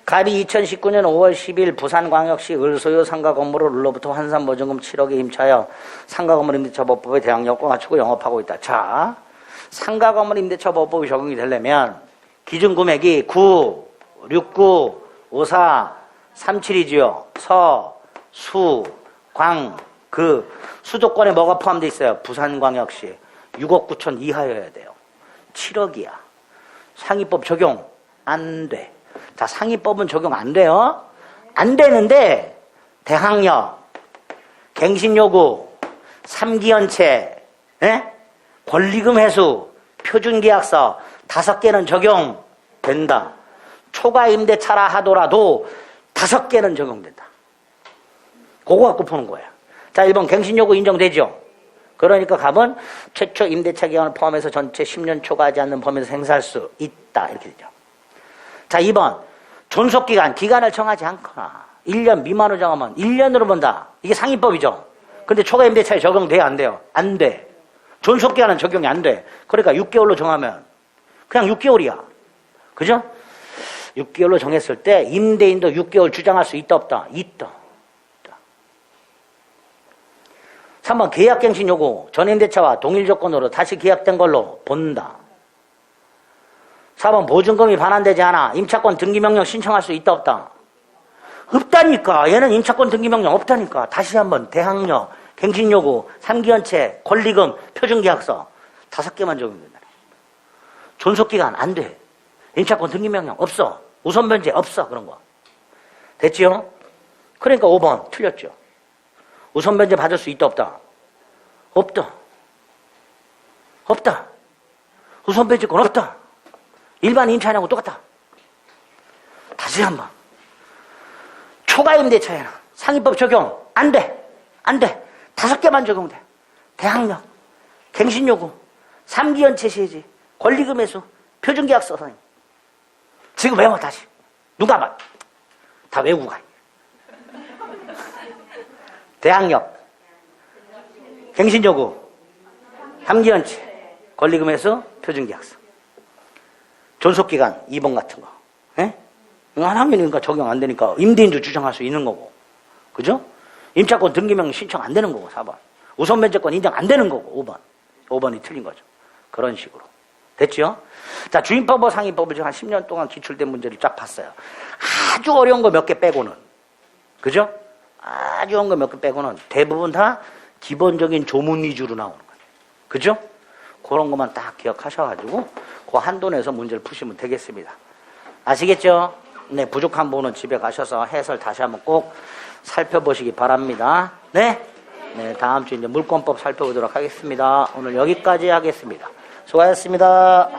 갑이 2019년 5월 10일 부산광역시 을소요 상가 건물로부터 환산 보증금 7억에 임차하여 상가 건물 임대차 법법의 대항력과 갖추고 영업하고 있다. 자, 상가 건물 임대차 법법이 적용이 되려면 기준 금액이 9, 69, 54, 37이지요. 서, 수, 광, 그 수도권에 뭐가 포함되어 있어요? 부산광역시 6억 9천 이하여야 돼요. 7억이야. 상위법 적용 안 돼. 자, 상위법은 적용 안 돼요. 안 되는데 대항력, 갱신요구, 3기연체, 권리금 회수, 표준계약서 5개는 적용된다. 초과 임대차라 하더라도 5개는 적용된다. 그거 갖고 푸는 거야. 자, 1번 갱신요구 인정되죠? 그러니까 갑은 최초 임대차 기간을 포함해서 전체 10년 초과하지 않는 범위에서 행사할 수 있다. 이렇게 되죠. 자, 2번 존속기간, 기간을 정하지 않거나 1년 미만으로 정하면 1년으로 본다. 이게 상위법이죠. 근데 초과 임대차에 적용돼야 안 돼요? 안 돼. 존속기간은 적용이 안 돼. 그러니까 6개월로 정하면 그냥 6개월이야. 그죠? 6개월로 정했을 때 임대인도 6개월 주장할 수 있다 없다? 있다. 3번 계약갱신 요구, 전임대차와 동일 조건으로 다시 계약된 걸로 본다. 4번 보증금이 반환되지 않아 임차권 등기명령 신청할 수 있다 없다? 없다니까. 얘는 임차권 등기명령 없다니까. 다시 한번 대항력, 갱신요구, 3기연체, 권리금, 표준계약서 5개만 적용된다. 존속기간 안 돼. 임차권 등기명령 없어. 우선변제 없어. 그런 거 됐지요? 그러니까 5번 틀렸죠. 우선변제 받을 수 있다 없다? 없다. 없다. 우선변제권 없다. 일반 임차인하고 똑같다. 다시 한번. 초과 임대차에는 상위법 적용 안 돼. 안 돼. 5개만 적용돼. 대항력, 갱신요구, 3기연체 시해지, 권리금 회수, 표준계약서 선임. 지금 외워 다시. 누가 봐. 다 외우고 가. 대항력, 갱신요구, 3기연체, 권리금 회수, 표준계약서. 존속기간 2번 같은 거. 하나님이니까 적용 안 되니까 임대인도 주장할 수 있는 거고. 그죠? 임차권 등기명령 신청 안 되는 거고. 4번. 우선변제권 인정 안 되는 거고. 5번. 5번이 틀린 거죠. 그런 식으로. 됐죠? 자, 주임법과 상위법을 지금 한 10년 동안 기출된 문제를 쫙 봤어요. 아주 어려운 거 몇 개 빼고는. 그죠? 아주 어려운 거 몇 개 빼고는 대부분 다 기본적인 조문 위주로 나오는 거예요. 그죠? 그런 것만 딱 기억하셔가지고 그 한도 내서 문제를 푸시면 되겠습니다. 아시겠죠? 네, 부족한 부분은 집에 가셔서 해설 다시 한번 꼭 살펴보시기 바랍니다. 네? 네, 다음 주 이제 물권법 살펴보도록 하겠습니다. 오늘 여기까지 하겠습니다. 수고하셨습니다.